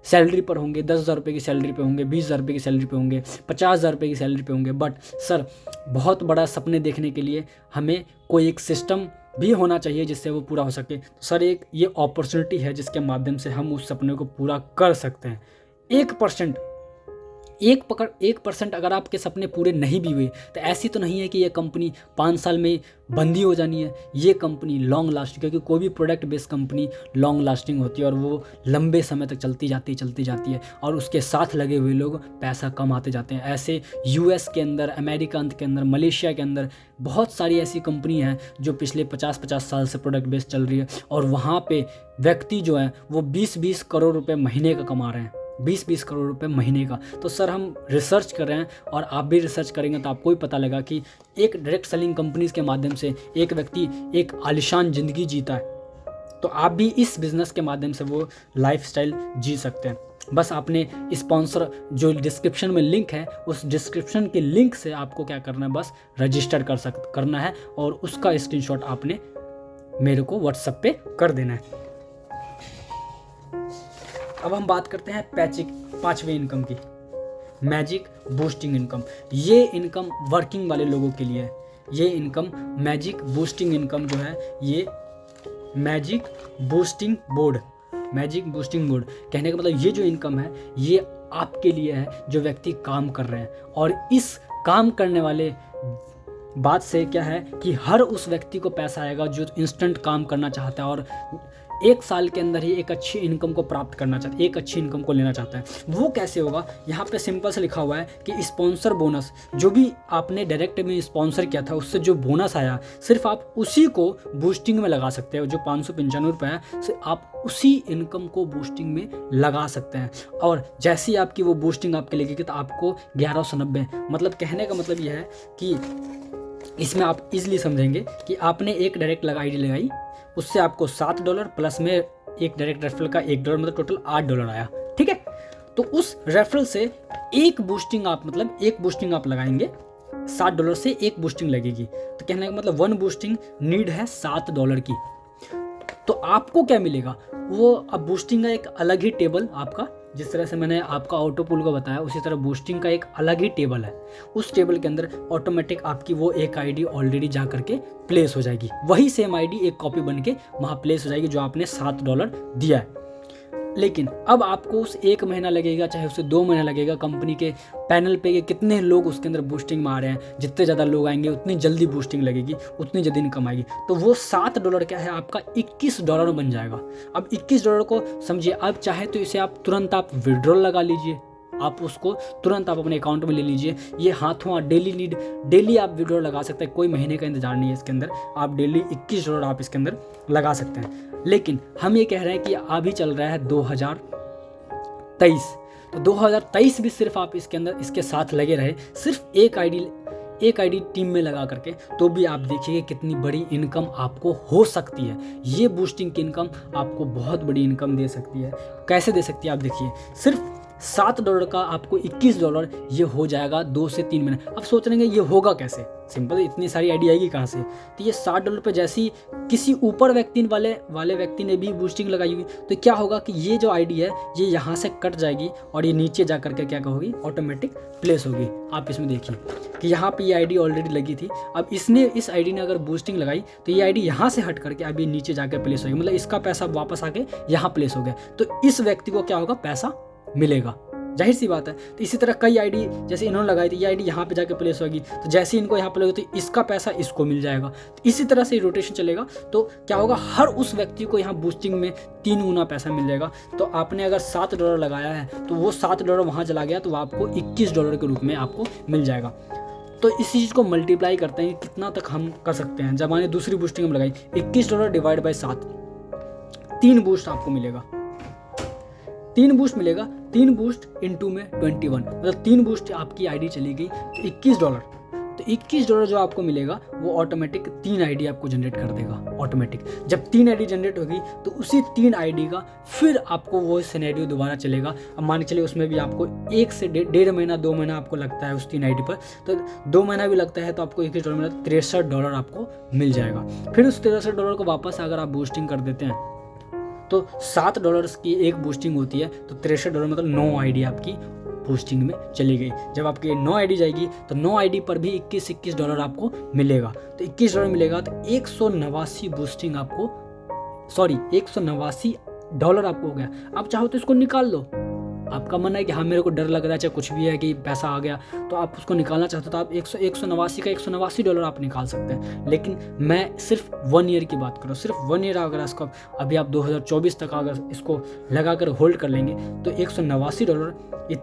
Speaker 1: सैलरी पर होंगे, 10,000 रुपये की सैलरी पे होंगे, 20,000 रुपये की सैलरी पे होंगे, 50,000 रुपये की सैलरी पे होंगे। बट सर, बहुत बड़ा सपने देखने के लिए हमें कोई एक सिस्टम भी होना चाहिए जिससे वो पूरा हो सके। तो सर, एक ये अपॉर्चुनिटी है जिसके माध्यम से हम उस सपने को पूरा कर सकते हैं। 1% अगर आपके सपने पूरे नहीं भी हुए तो ऐसी तो नहीं है कि ये कंपनी 5 साल में बंदी हो जानी है। ये कंपनी लॉन्ग लास्टिंग, क्योंकि कोई भी product based company long lasting होती है और वो लंबे समय तक चलती जाती है और उसके साथ लगे हुए लोग पैसा कमाते जाते हैं। ऐसे US के अंदर, अमेरिका के अंदर, मलेशिया के अंदर बहुत सारी ऐसी कंपनी हैं जो पिछले 50 साल से प्रोडक्ट बेस्ड चल रही है और वहाँ पे व्यक्ति जो है वो 20 करोड़ रुपये महीने का कमा रहे हैं, 20 करोड़ रुपए महीने का। तो सर, हम रिसर्च कर रहे हैं और आप भी रिसर्च करेंगे तो आपको भी पता लगा कि एक डायरेक्ट सेलिंग कंपनीज के माध्यम से एक व्यक्ति एक आलिशान ज़िंदगी जीता है, तो आप भी इस बिज़नेस के माध्यम से वो लाइफस्टाइल जी सकते हैं। बस आपने स्पॉन्सर जो डिस्क्रिप्शन में लिंक है, उस डिस्क्रिप्शन के लिंक से आपको क्या करना है, बस रजिस्टर करना है और उसका स्क्रीनशॉट आपने मेरे को व्हाट्सएप पे कर देना है। अब हम बात करते हैं पांचवें इनकम की, मैजिक बूस्टिंग इनकम। ये इनकम वर्किंग वाले लोगों के लिए है। ये इनकम मैजिक बूस्टिंग इनकम जो है, ये मैजिक बूस्टिंग बोर्ड कहने का मतलब ये जो इनकम है ये आपके लिए है जो व्यक्ति काम कर रहे हैं। और इस काम करने वाले बात से क्या है कि हर उस व्यक्ति को पैसा आएगा जो इंस्टेंट काम करना चाहता है और एक साल के अंदर ही एक अच्छी इनकम को प्राप्त करना चाहता है, एक अच्छी इनकम को लेना चाहता है। वो कैसे होगा, यहाँ पे सिंपल से लिखा हुआ है कि स्पॉन्सर बोनस, जो भी आपने डायरेक्ट में स्पॉन्सर किया था उससे जो बोनस आया सिर्फ आप उसी को बूस्टिंग में लगा सकते हो। जो 595 रुपये है सिर्फ आप उसी इनकम को बूस्टिंग में लगा सकते हैं। और जैसे ही आपकी वो बूस्टिंग आपके लगेगी तो आपको 1190, मतलब कहने का मतलब यह है कि इसमें आप इजीली समझेंगे कि आपने एक डायरेक्ट आईडी लगाई, उससे आपको $7 प्लस में एक डायरेक्ट रेफरल का $1, मतलब टोटल $8 आया। ठीक है, तो उस रेफरल से एक बूस्टिंग आप लगाएंगे, $7 से एक बूस्टिंग लगेगी। तो कहने का मतलब 1 बूस्टिंग नीड है $7 की। तो आपको क्या मिलेगा, वो अब बूस्टिंग का एक अलग ही टेबल आपका, जिस तरह से मैंने आपका ऑटो पुल को बताया उसी तरह बूस्टिंग का एक अलग ही टेबल है। उस टेबल के अंदर ऑटोमेटिक आपकी वो एक आईडी ऑलरेडी जा करके प्लेस हो जाएगी। वही सेम आईडी एक कॉपी बन के वहाँ प्लेस हो जाएगी जो आपने $7 दिया है। लेकिन अब आपको उस 1 महीना लगेगा चाहे उसे 2 महीना लगेगा, कंपनी के पैनल पे कितने लोग उसके अंदर बूस्टिंग में आ रहे हैं, जितने ज़्यादा लोग आएंगे उतनी जल्दी बूस्टिंग लगेगी, उतनी जल्दी इनकम आएगी। तो वो $7 क्या है आपका $21 बन जाएगा। अब $21 को समझिए, आप चाहे तो इसे आप तुरंत आप विड्रॉल लगा लीजिए, आप उसको तुरंत आप अपने अकाउंट में ले लीजिए। ये हाथों डेली आप विड्रॉल लगा सकते हैं, कोई महीने का इंतजार नहीं है इसके अंदर। आप डेली $21 आप इसके अंदर लगा सकते हैं। लेकिन हम ये कह रहे हैं कि अभी चल रहा है 2023, तो 2023 भी सिर्फ आप इसके अंदर इसके साथ लगे रहे, सिर्फ एक आईडी टीम में लगा करके, तो भी आप देखिए कितनी बड़ी इनकम आपको हो सकती है। ये बूस्टिंग की इनकम आपको बहुत बड़ी इनकम दे सकती है। कैसे दे सकती है आप देखिए, सिर्फ $7 का आपको $21 ये हो जाएगा 2 से 3 महीने। अब सोच रहे हैं ये होगा कैसे, सिंपल, इतनी सारी आईडी आएगी कहाँ से। तो ये $7 पे जैसे ही किसी ऊपर व्यक्ति वाले व्यक्ति ने भी बूस्टिंग लगाई होगी तो क्या होगा कि ये जो आईडी है ये यहाँ से कट जाएगी और ये नीचे जा करके क्या होगी, ऑटोमेटिक प्लेस होगी। आप इसमें देखिए कि यहाँ पे ये आईडी ऑलरेडी लगी थी, अब इस आईडी ने अगर बूस्टिंग लगाई तो ये आईडी यहाँ से हट करके अभी नीचे जाकर प्लेस होगी, मतलब इसका पैसा वापस आके यहाँ प्लेस हो गया। तो इस व्यक्ति को क्या होगा, पैसा मिलेगा, जाहिर सी बात है। तो इसी तरह कई आईडी जैसे इन्होंने लगाई थी, ये आईडी यहाँ पे जाके प्लेस होगी, तो जैसे इनको यहाँ पे लगेगी तो इसका पैसा इसको मिल जाएगा। तो इसी तरह से रोटेशन चलेगा। तो क्या होगा, हर उस व्यक्ति को यहाँ बूस्टिंग में 3 गुना पैसा मिल जाएगा। तो आपने अगर $7 लगाया है तो वो $7 वहाँ चला गया तो आपको $21 के रूप में आपको मिल जाएगा। तो इस चीज़ को मल्टीप्लाई करते हैं कितना तक हम कर सकते हैं। जब मैंने दूसरी बूस्टिंग में लगाई, $21 डिवाइड बाई 7, 3 बूस्ट आपको मिलेगा, 3 बूस्ट मिलेगा। 3 बूस्ट इंटू में 21, मतलब 3 बूस्ट आपकी आईडी चली गई तो $21। तो $21 जो आपको मिलेगा वो ऑटोमेटिक 3 आईडी आपको जनरेट कर देगा ऑटोमेटिक। जब 3 आईडी जनरेट होगी तो उसी 3 आईडी का फिर आपको वो सिनेरियो दोबारा चलेगा। अब मान के चलिए उसमें भी आपको 1 से 1.5 महीना 2 महीना आपको लगता है उस 3 आईडी पर, तो 2 महीना भी लगता है तो आपको $21 मिला, $63 आपको मिल जाएगा। फिर उस $63 को वापस अगर आप बूस्टिंग कर देते हैं तो $7 की एक बूस्टिंग होती है, तो $63 मतलब 9 आईडी आपकी बूस्टिंग में चली गई। जब आपकी 9 आईडी जाएगी तो 9 आईडी पर भी $21 आपको मिलेगा। तो $21 मिलेगा तो 189 बूस्टिंग आपको, सॉरी $189 आपको हो गया। आप चाहो तो इसको निकाल लो, आपका मन है कि हाँ मेरे को डर लग रहा है चाहे कुछ भी है कि पैसा आ गया, तो आप उसको निकालना चाहते हो तो आप 189 का $189 आप निकाल सकते हैं। लेकिन मैं सिर्फ 1 ईयर की बात करूँ, सिर्फ 1 ईयर अगर इसको अभी आप 2024 तक अगर इसको लगा कर होल्ड कर लेंगे तो $189, ये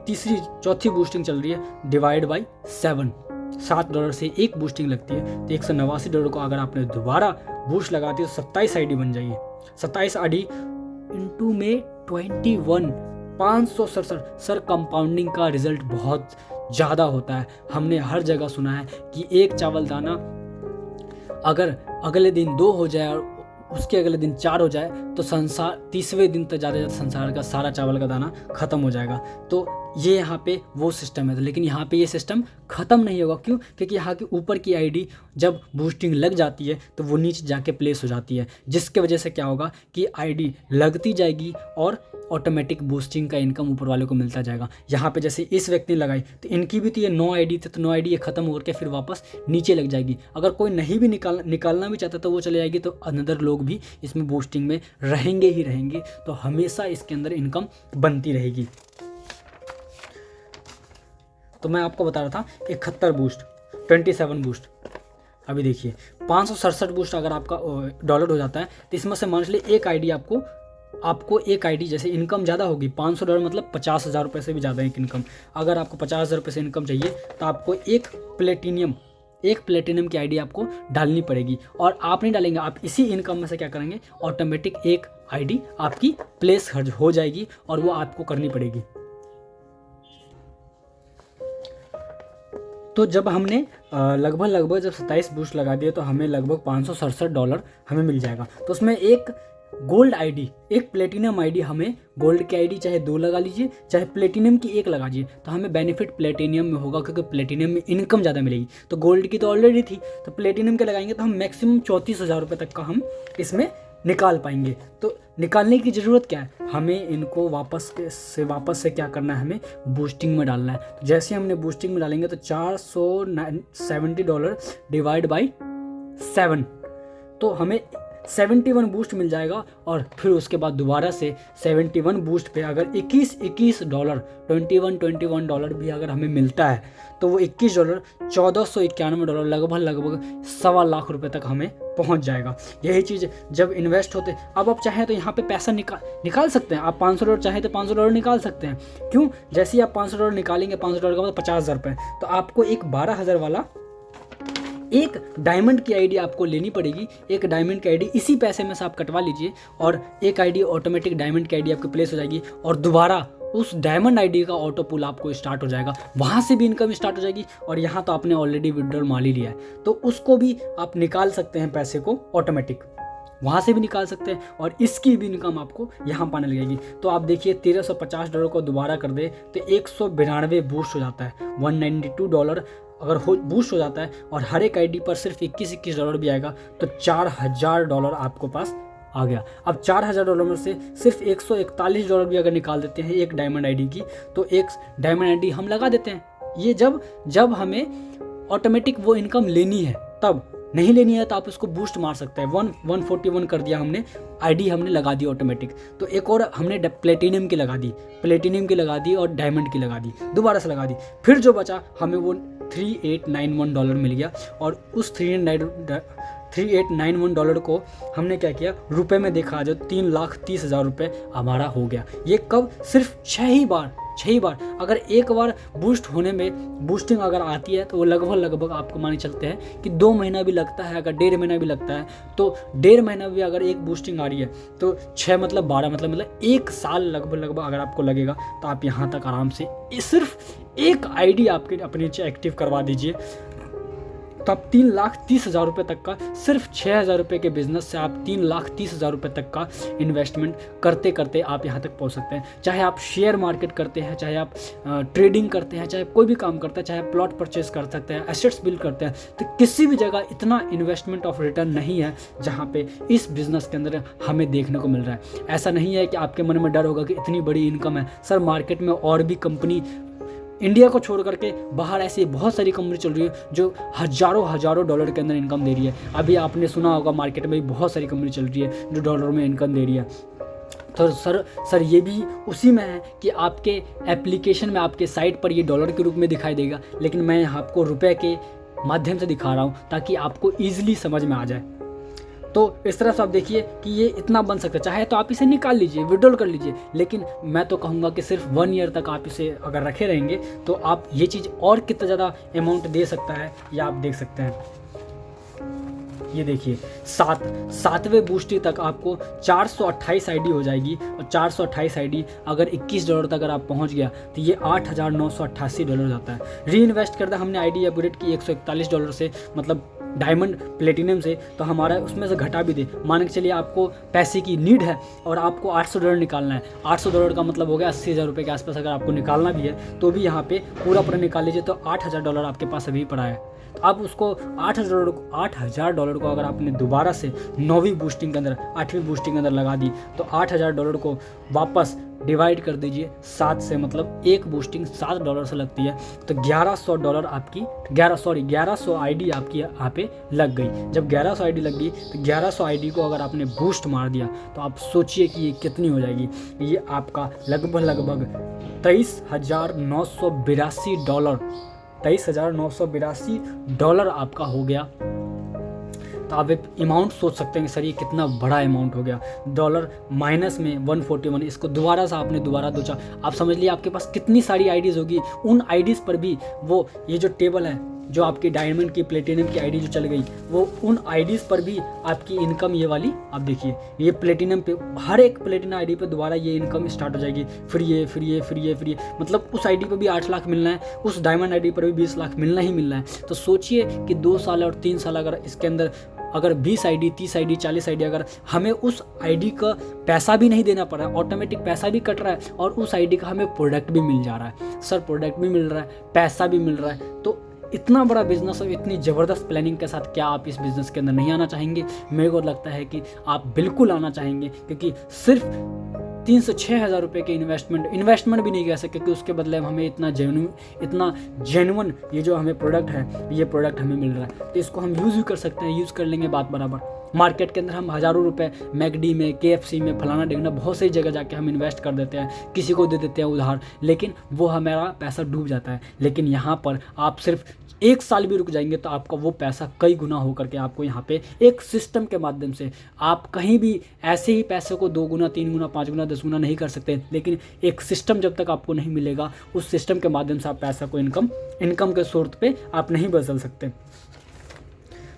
Speaker 1: चौथी बूस्टिंग चल रही है, डिवाइड बाई 7 से एक बूस्टिंग लगती है। तो $189 को अगर आपने दोबारा बूस्ट लगाती है तो 27 आईडी बन जाइए। 27 आईडी इंटू में 21, 567। सर कंपाउंडिंग का रिजल्ट बहुत ज़्यादा होता है। हमने हर जगह सुना है कि एक चावल दाना अगर अगले दिन 2 हो जाए और उसके अगले दिन 4 हो जाए तो संसार 30वें दिन तक ज़्यादा संसार का सारा चावल का दाना ख़त्म हो जाएगा। तो ये यहाँ पे वो सिस्टम है, लेकिन यहाँ पे ये सिस्टम ख़त्म नहीं होगा। क्यों? क्योंकि यहाँ के ऊपर की आईडी जब बूस्टिंग लग जाती है तो वो नीचे जाके प्लेस हो जाती है, जिसके वजह से क्या होगा कि आईडी लगती जाएगी और ऑटोमेटिक बूस्टिंग का इनकम ऊपर वाले को मिलता जाएगा। यहाँ पे जैसे इस व्यक्ति ने लगाई तो इनकी भी तो ये 9 आईडी थे, तो 9 आईडी ये ख़त्म होकर के फिर वापस नीचे लग जाएगी। अगर कोई नहीं भी निकालना भी चाहता तो वो चले जाएगी, तो अनदर लोग भी इसमें बूस्टिंग में रहेंगे ही रहेंगे, तो हमेशा इसके अंदर इनकम बनती रहेगी। तो मैं आपको बता रहा था 71 बूस्ट, 27 बूस्ट। अभी देखिए 567 बूस्ट अगर आपका डॉलर हो जाता है तो इसमें से मान लीजिए एक आईडी आपको एक आईडी जैसे इनकम ज़्यादा होगी, $500 मतलब 50,000 रुपये से भी ज़्यादा एक इनकम। अगर आपको 50,000 रुपये से इनकम चाहिए तो आपको एक प्लेटिनियम की आईडी आपको डालनी पड़ेगी। और आप नहीं डालेंगे, आप इसी इनकम में से क्या करेंगे, ऑटोमेटिक एक आईडी आपकी प्लेस हो जाएगी और वो आपको करनी पड़ेगी। तो जब हमने लगभग जब 27 बूस्ट लगा दिए तो हमें लगभग $567 हमें मिल जाएगा। तो उसमें एक गोल्ड आईडी, एक प्लेटिनम आईडी, हमें गोल्ड की आईडी चाहे 2 लगा लीजिए, चाहे प्लेटिनम की 1 लगा लीजिए, तो हमें बेनिफिट प्लेटिनम में होगा, क्योंकि प्लेटिनम में इनकम ज़्यादा मिलेगी। तो गोल्ड की तो ऑलरेडी थी, तो प्लेटिनम के लगाएंगे तो हम मैक्सिमम 34,000 रुपये तक का हम इसमें निकाल पाएंगे। तो निकालने की ज़रूरत क्या है, हमें इनको वापस से क्या करना है, हमें बूस्टिंग में डालना है। तो जैसे हमने बूस्टिंग में डालेंगे तो $470 डिवाइड बाई 7, तो हमें 71 बूस्ट मिल जाएगा। और फिर उसके बाद दोबारा से 71 बूस्ट पे अगर $21 $21 भी अगर हमें मिलता है तो वो $21 $1,491 लगभग $1.25 लाख रुपए तक हमें पहुंच जाएगा। यही चीज़ जब इन्वेस्ट होते, अब आप चाहें तो यहाँ पे पैसा निकाल सकते हैं। आप $500 चाहें तो $500 निकाल सकते हैं। क्यों? जैसे ही आप $500 निकालेंगे, $500 का मतलब 50,000 रुपये, तो आपको एक 12,000 वाला एक डायमंड की आईडी आपको लेनी पड़ेगी। एक डायमंड की आईडी इसी पैसे में से आप कटवा लीजिए और एक आईडी ऑटोमेटिक डायमंड की आईडी आपकी प्लेस हो जाएगी और दोबारा उस डायमंड आईडी का ऑटो पुल आपको स्टार्ट हो जाएगा। वहाँ से भी इनकम स्टार्ट हो जाएगी और यहाँ तो आपने ऑलरेडी विड्रॉल मार ही लिया है, तो उसको भी आप निकाल सकते हैं, पैसे को ऑटोमेटिक वहाँ से भी निकाल सकते हैं और इसकी भी इनकम आपको यहाँ पाने लगेगी। तो आप देखिए $1,350 को दोबारा कर दे तो 192 बूस्ट हो जाता है, $192 अगर बूस्ट हो जाता है और हर एक आईडी पर सिर्फ $21 भी आएगा तो $4,000 आपको पास आ गया। अब $4,000 में से सिर्फ $141 भी अगर निकाल देते हैं एक डायमंड आईडी की, तो एक डायमंड आईडी हम लगा देते हैं। ये जब हमें ऑटोमेटिक वो इनकम लेनी है, तब नहीं लेनी है तो आप इसको बूस्ट मार सकते हैं। 141 कर दिया हमने, आईडी हमने लगा दी ऑटोमेटिक। तो एक और हमने प्लेटिनियम की लगा दी और डायमंड की लगा दी, दोबारा से लगा दी। फिर जो बचा हमें वो $3,891 मिल गया और उस $3,891 को हमने क्या किया, रुपए में देखा जो 3,30,000 रुपये हमारा हो गया। ये कब? सिर्फ 6 बार। अगर एक बार बूस्ट होने में बूस्टिंग अगर आती है तो वो लगभग आपको माने चलते हैं कि 2 महीना भी लगता है, अगर 1.5 महीना भी लगता है तो 1.5 महीना भी अगर एक बूस्टिंग आ रही है तो 6 मतलब 12 मतलब 1 साल लगभग अगर आपको लगेगा तो आप यहाँ तक आराम से सिर्फ एक आईडी आपके अपने नीचे एक्टिव करवा दीजिए। तो आप 3,30,000 रुपये तक का, सिर्फ 6,000 रुपये के बिजनेस से आप 3,30,000 रुपये तक का इन्वेस्टमेंट करते करते आप यहाँ तक पहुँच सकते हैं। चाहे आप शेयर मार्केट करते हैं, चाहे आप ट्रेडिंग करते हैं, चाहे कोई भी काम करते हैं, चाहे आप प्लॉट परचेज कर सकते हैं, एसेट्स बिल्ड करते हैं, तो किसी भी जगह इतना इन्वेस्टमेंट ऑफ रिटर्न नहीं है जहाँ पे इस बिज़नेस के अंदर हमें देखने को मिल रहा है। ऐसा नहीं है कि आपके मन में डर होगा कि इतनी बड़ी इनकम है। सर मार्केट में और भी कंपनी, इंडिया को छोड़ करके बाहर ऐसी बहुत सारी कंपनी चल रही है जो हज़ारों डॉलर के अंदर इनकम दे रही है। अभी आपने सुना होगा मार्केट में बहुत सारी कंपनी चल रही है जो डॉलर में इनकम दे रही है। तो सर ये भी उसी में है कि आपके एप्लीकेशन में, आपके साइट पर ये डॉलर के रूप में दिखाई देगा, लेकिन मैं आपको रुपए के माध्यम से दिखा रहा हूँ ताकि आपको ईजिली समझ में आ जाए। तो इस तरह से आप देखिए कि ये इतना बन सकता है। चाहे तो आप इसे निकाल लीजिए, विड्रॉल कर लीजिए, लेकिन मैं तो कहूँगा कि सिर्फ 1 ईयर तक आप इसे अगर रखे रहेंगे तो आप ये चीज़ और कितना ज़्यादा अमाउंट दे सकता है ये आप देख सकते हैं। ये देखिए 7वें बूस्टिंग तक आपको 428 आईडी हो जाएगी और 428 आईडी अगर $21 तक अगर आप पहुंच गया तो ये $8,988 जाता है। री इन्वेस्ट कर दिया हमने आईडी अपग्रेड की $141 से, मतलब डायमंड प्लेटिनम से, तो हमारा उसमें से घटा भी दे, मान के चलिए आपको पैसे की नीड है और आपको $800 निकालना है। $800 का मतलब हो गया 80,000 रुपये के आसपास। अगर आपको निकालना भी है तो भी यहाँ पे पूरा निकाल लीजिए, तो $8,000 आपके पास अभी पड़ा है। तो अब उसको $8,000 को अगर आपने दोबारा से 9वीं बूस्टिंग के अंदर, 8वीं बूस्टिंग के अंदर लगा दी, तो $8,000 को वापस डिवाइड कर दीजिए 7 से, मतलब एक बूस्टिंग $7 से लगती है, तो $1100 आपकी 1100 आईडी आपकी यहाँ पे लग गई। जब 1100 आईडी लग गई तो 1100 आईडी को अगर आपने बूस्ट मार दिया तो आप सोचिए कि ये कितनी हो जाएगी। ये आपका लगभग $23,982 आपका हो गया। तो आप एक अमाउंट सोच सकते हैं कि सर ये कितना बड़ा अमाउंट हो गया। डॉलर माइनस में 141, इसको दोबारा से आपने दोबारा दो आप समझ लिए आपके पास कितनी सारी आईडीज़ होगी। उन आईडीज़ पर भी वो ये जो टेबल है, जो आपकी डायमंड की प्लेटिनम की आईडी जो चल गई, वो उन आईडीज़ पर भी आपकी इनकम ये वाली, आप देखिए ये प्लेटिनम पे, हर एक प्लेटिनम आईडी पे दोबारा ये इनकम स्टार्ट हो जाएगी। फिर ये मतलब उस आईडी पे भी 8 लाख मिलना है, उस डायमंड आईडी पर भी 20 लाख मिलना ही मिलना है। तो सोचिए कि 2 साल और 3 साल अगर इसके अंदर अगर 20 आईडी, 30 आईडी, 40 आईडी, अगर हमें उस आईडी का पैसा भी नहीं देना पड़ रहा है, ऑटोमेटिक पैसा भी कट रहा है और उस आईडी का हमें प्रोडक्ट भी मिल जा रहा है। सर प्रोडक्ट भी मिल रहा है, पैसा भी मिल रहा है, तो इतना बड़ा बिजनेस और इतनी ज़बरदस्त प्लानिंग के साथ क्या आप इस बिज़नेस के अंदर नहीं आना चाहेंगे? मेरे को लगता है कि आप बिल्कुल आना चाहेंगे, क्योंकि सिर्फ 3 से 6 हज़ार रुपये के इन्वेस्टमेंट भी नहीं कह सकते, क्योंकि उसके बदले हमें इतना जेन्युइन ये जो हमें प्रोडक्ट है, ये प्रोडक्ट हमें मिल रहा है। तो इसको हम यूज़ भी कर सकते हैं, यूज़ कर लेंगे बात बराबर। मार्केट के अंदर हम हज़ारों रुपए मैकडी में, KFC में, फलाना ढिगना बहुत सी जगह जाके हम इन्वेस्ट कर देते हैं, किसी को दे देते हैं उधार, लेकिन वो हमारा पैसा डूब जाता है। लेकिन यहाँ पर आप सिर्फ 1 साल भी रुक जाएंगे तो आपका वो पैसा कई गुना हो करके आपको यहाँ पे एक सिस्टम के माध्यम से, आप कहीं भी ऐसे ही पैसे को 2 गुना, 3 गुना, 5 गुना, 10 गुना नहीं कर सकते, लेकिन एक सिस्टम जब तक आपको नहीं मिलेगा, उस सिस्टम के माध्यम से आप पैसा को इनकम के सोर्स पे आप नहीं बदल सकते।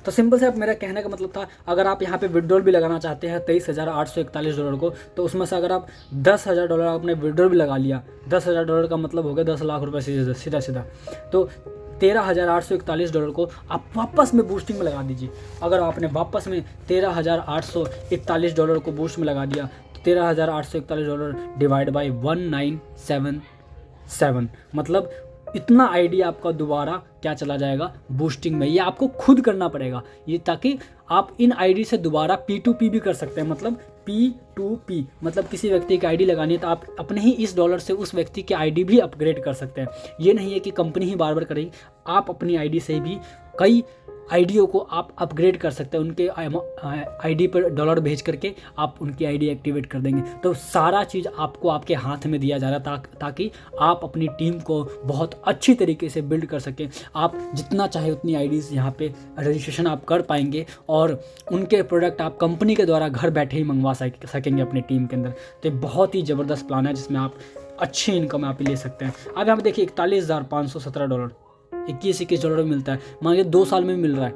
Speaker 1: तो सिंपल से अब मेरा कहने का मतलब था, अगर आप यहाँ पे विड्रॉल भी लगाना चाहते हैं $23,841 को, तो उसमें से अगर आप $10,000 आपने विड्रॉल भी लगा लिया, $10,000 का मतलब हो गया 10 लाख रुपये सीधा, तो $13,841 को आप वापस में बूस्टिंग में लगा दीजिए। अगर आपने वापस में $13,841 को बूस्ट में लगा दिया, तो $13,841 डिवाइड बाई 1977, मतलब इतना आईडी आपका दोबारा क्या चला जाएगा बूस्टिंग में। ये आपको खुद करना पड़ेगा ये, ताकि आप इन आईडी से दोबारा P2P भी कर सकते हैं। मतलब P2P मतलब किसी व्यक्ति की आईडी लगानी है तो आप अपने ही इस डॉलर से उस व्यक्ति की आईडी भी अपग्रेड कर सकते हैं। ये नहीं है कि कंपनी ही बार बार करेगी, आप अपनी आईडी से भी कई आईडियों को आप अपग्रेड कर सकते हैं। उनके आईडी पर डॉलर भेज करके आप उनकी आईडी एक्टिवेट कर देंगे। तो सारा चीज़ आपको आपके हाथ में दिया जा रहा है, ताकि आप अपनी टीम को बहुत अच्छी तरीके से बिल्ड कर सकें। आप जितना चाहे उतनी आईडीज़ यहाँ पे रजिस्ट्रेशन आप कर पाएंगे और उनके प्रोडक्ट आप कंपनी के द्वारा घर बैठे ही मंगवा सकेंगे अपनी टीम के अंदर। तो ये बहुत ही ज़बरदस्त प्लान है जिसमें आप अच्छी इनकम आप ले सकते हैं। अब यहाँ पे देखिए $41,517 $21 मिलता है। मान लीजिए 2 साल में भी मिल रहा है,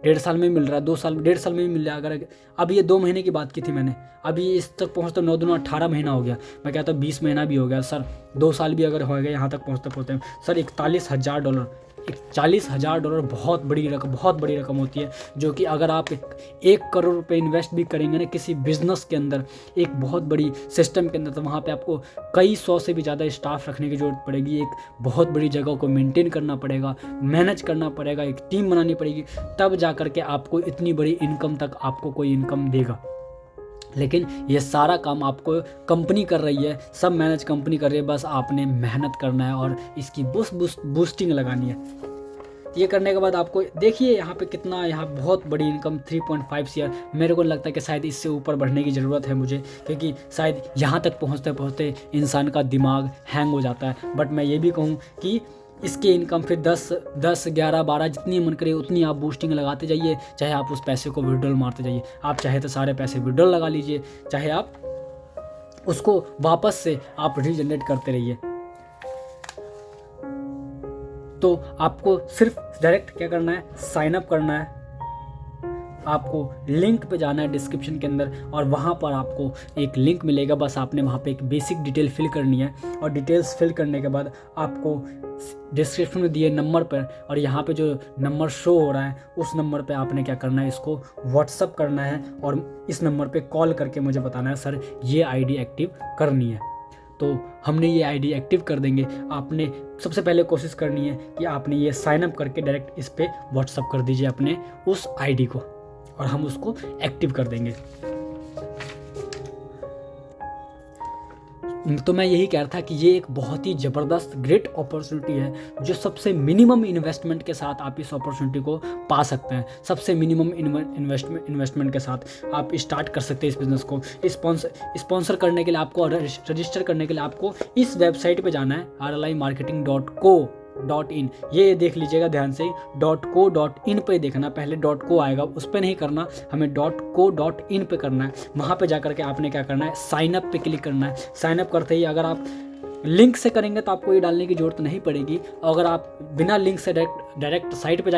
Speaker 1: 1.5 साल में मिल रहा है, 2 साल 1.5 साल में भी मिल रहा है। अगर अब ये 2 महीने की बात की थी मैंने, अभी इस तक पहुँचते 9 दूना 18 महीना हो गया। मैं कहता 20 महीना भी हो गया सर, 2 साल भी अगर हो गया यहाँ तक पहुँचते सर। $41,000 बहुत बड़ी रकम होती है, जो कि अगर आप 1 करोड़ रुपए इन्वेस्ट भी करेंगे ना किसी बिजनेस के अंदर, एक बहुत बड़ी सिस्टम के अंदर, तो वहाँ पे आपको कई 100 से भी ज़्यादा स्टाफ रखने की ज़रूरत पड़ेगी। एक बहुत बड़ी जगह को मेंटेन करना पड़ेगा, मैनेज करना पड़ेगा, एक टीम बनानी पड़ेगी, तब जा कर के आपको इतनी बड़ी इनकम तक आपको कोई इनकम देगा। लेकिन ये सारा काम आपको कंपनी कर रही है, सब मैनेज कंपनी कर रही है, बस आपने मेहनत करना है और इसकी बूस्टिंग लगानी है। ये करने के बाद आपको देखिए यहाँ पे कितना, यहाँ बहुत बड़ी इनकम 3.5 CR। मेरे को लगता है कि शायद इससे ऊपर बढ़ने की ज़रूरत है मुझे, क्योंकि शायद यहाँ तक पहुँचते इंसान का दिमाग हैंग हो जाता है। बट मैं ये भी कहूँ कि इसके इनकम फिर 10, 11, 12 जितनी मन करे उतनी आप बूस्टिंग लगाते जाइए, चाहे आप उस पैसे को विड्रॉल मारते जाइए। आप चाहे तो सारे पैसे विड्रॉल लगा लीजिए, चाहे आप उसको वापस से आप रीजनरेट करते रहिए। तो आपको सिर्फ डायरेक्ट क्या करना है, साइन अप करना है, आपको लिंक पे जाना है डिस्क्रिप्शन के अंदर, और वहाँ पर आपको एक लिंक मिलेगा। बस आपने वहाँ पे एक बेसिक डिटेल फिल करनी है, और डिटेल्स फिल करने के बाद आपको डिस्क्रिप्शन में दिए नंबर पर, और यहाँ पे जो नंबर शो हो रहा है उस नंबर पे आपने क्या करना है, इसको व्हाट्सअप करना है और इस नंबर पे कॉल करके मुझे बताना है सर ये आईडी एक्टिव करनी है। तो हमने ये आईडी एक्टिव कर देंगे। आपने सबसे पहले कोशिश करनी है कि आपने ये साइन अप करके डायरेक्ट इस पे व्हाट्सअप कर दीजिए अपने उस आईडी को, और हम उसको एक्टिव कर देंगे। तो मैं यही कह रहा था कि ये एक बहुत ही ज़बरदस्त ग्रेट अपॉर्चुनिटी है, जो सबसे मिनिमम इन्वेस्टमेंट के साथ आप इस अपॉर्चुनिटी को पा सकते हैं। सबसे मिनिमम इन्वेस्टमेंट के साथ आप स्टार्ट कर सकते हैं इस बिज़नेस को। स्पॉन्सर करने के लिए आपको, रजिस्टर करने के लिए आपको इस वेबसाइट पे जाना है rlimarketing.co.in। ये देख लीजिएगा ध्यान से, .co.in पे देखना, पहले .co आएगा उस पर नहीं करना, हमें .co.in पे करना है। वहाँ पे जाकर के आपने क्या करना है, साइन अप पे क्लिक करना है। साइन अप करते ही अगर आप लिंक से करेंगे तो आपको ये डालने की ज़रूरत नहीं पड़ेगी, अगर आप बिना लिंक से डायरेक्ट साइट पे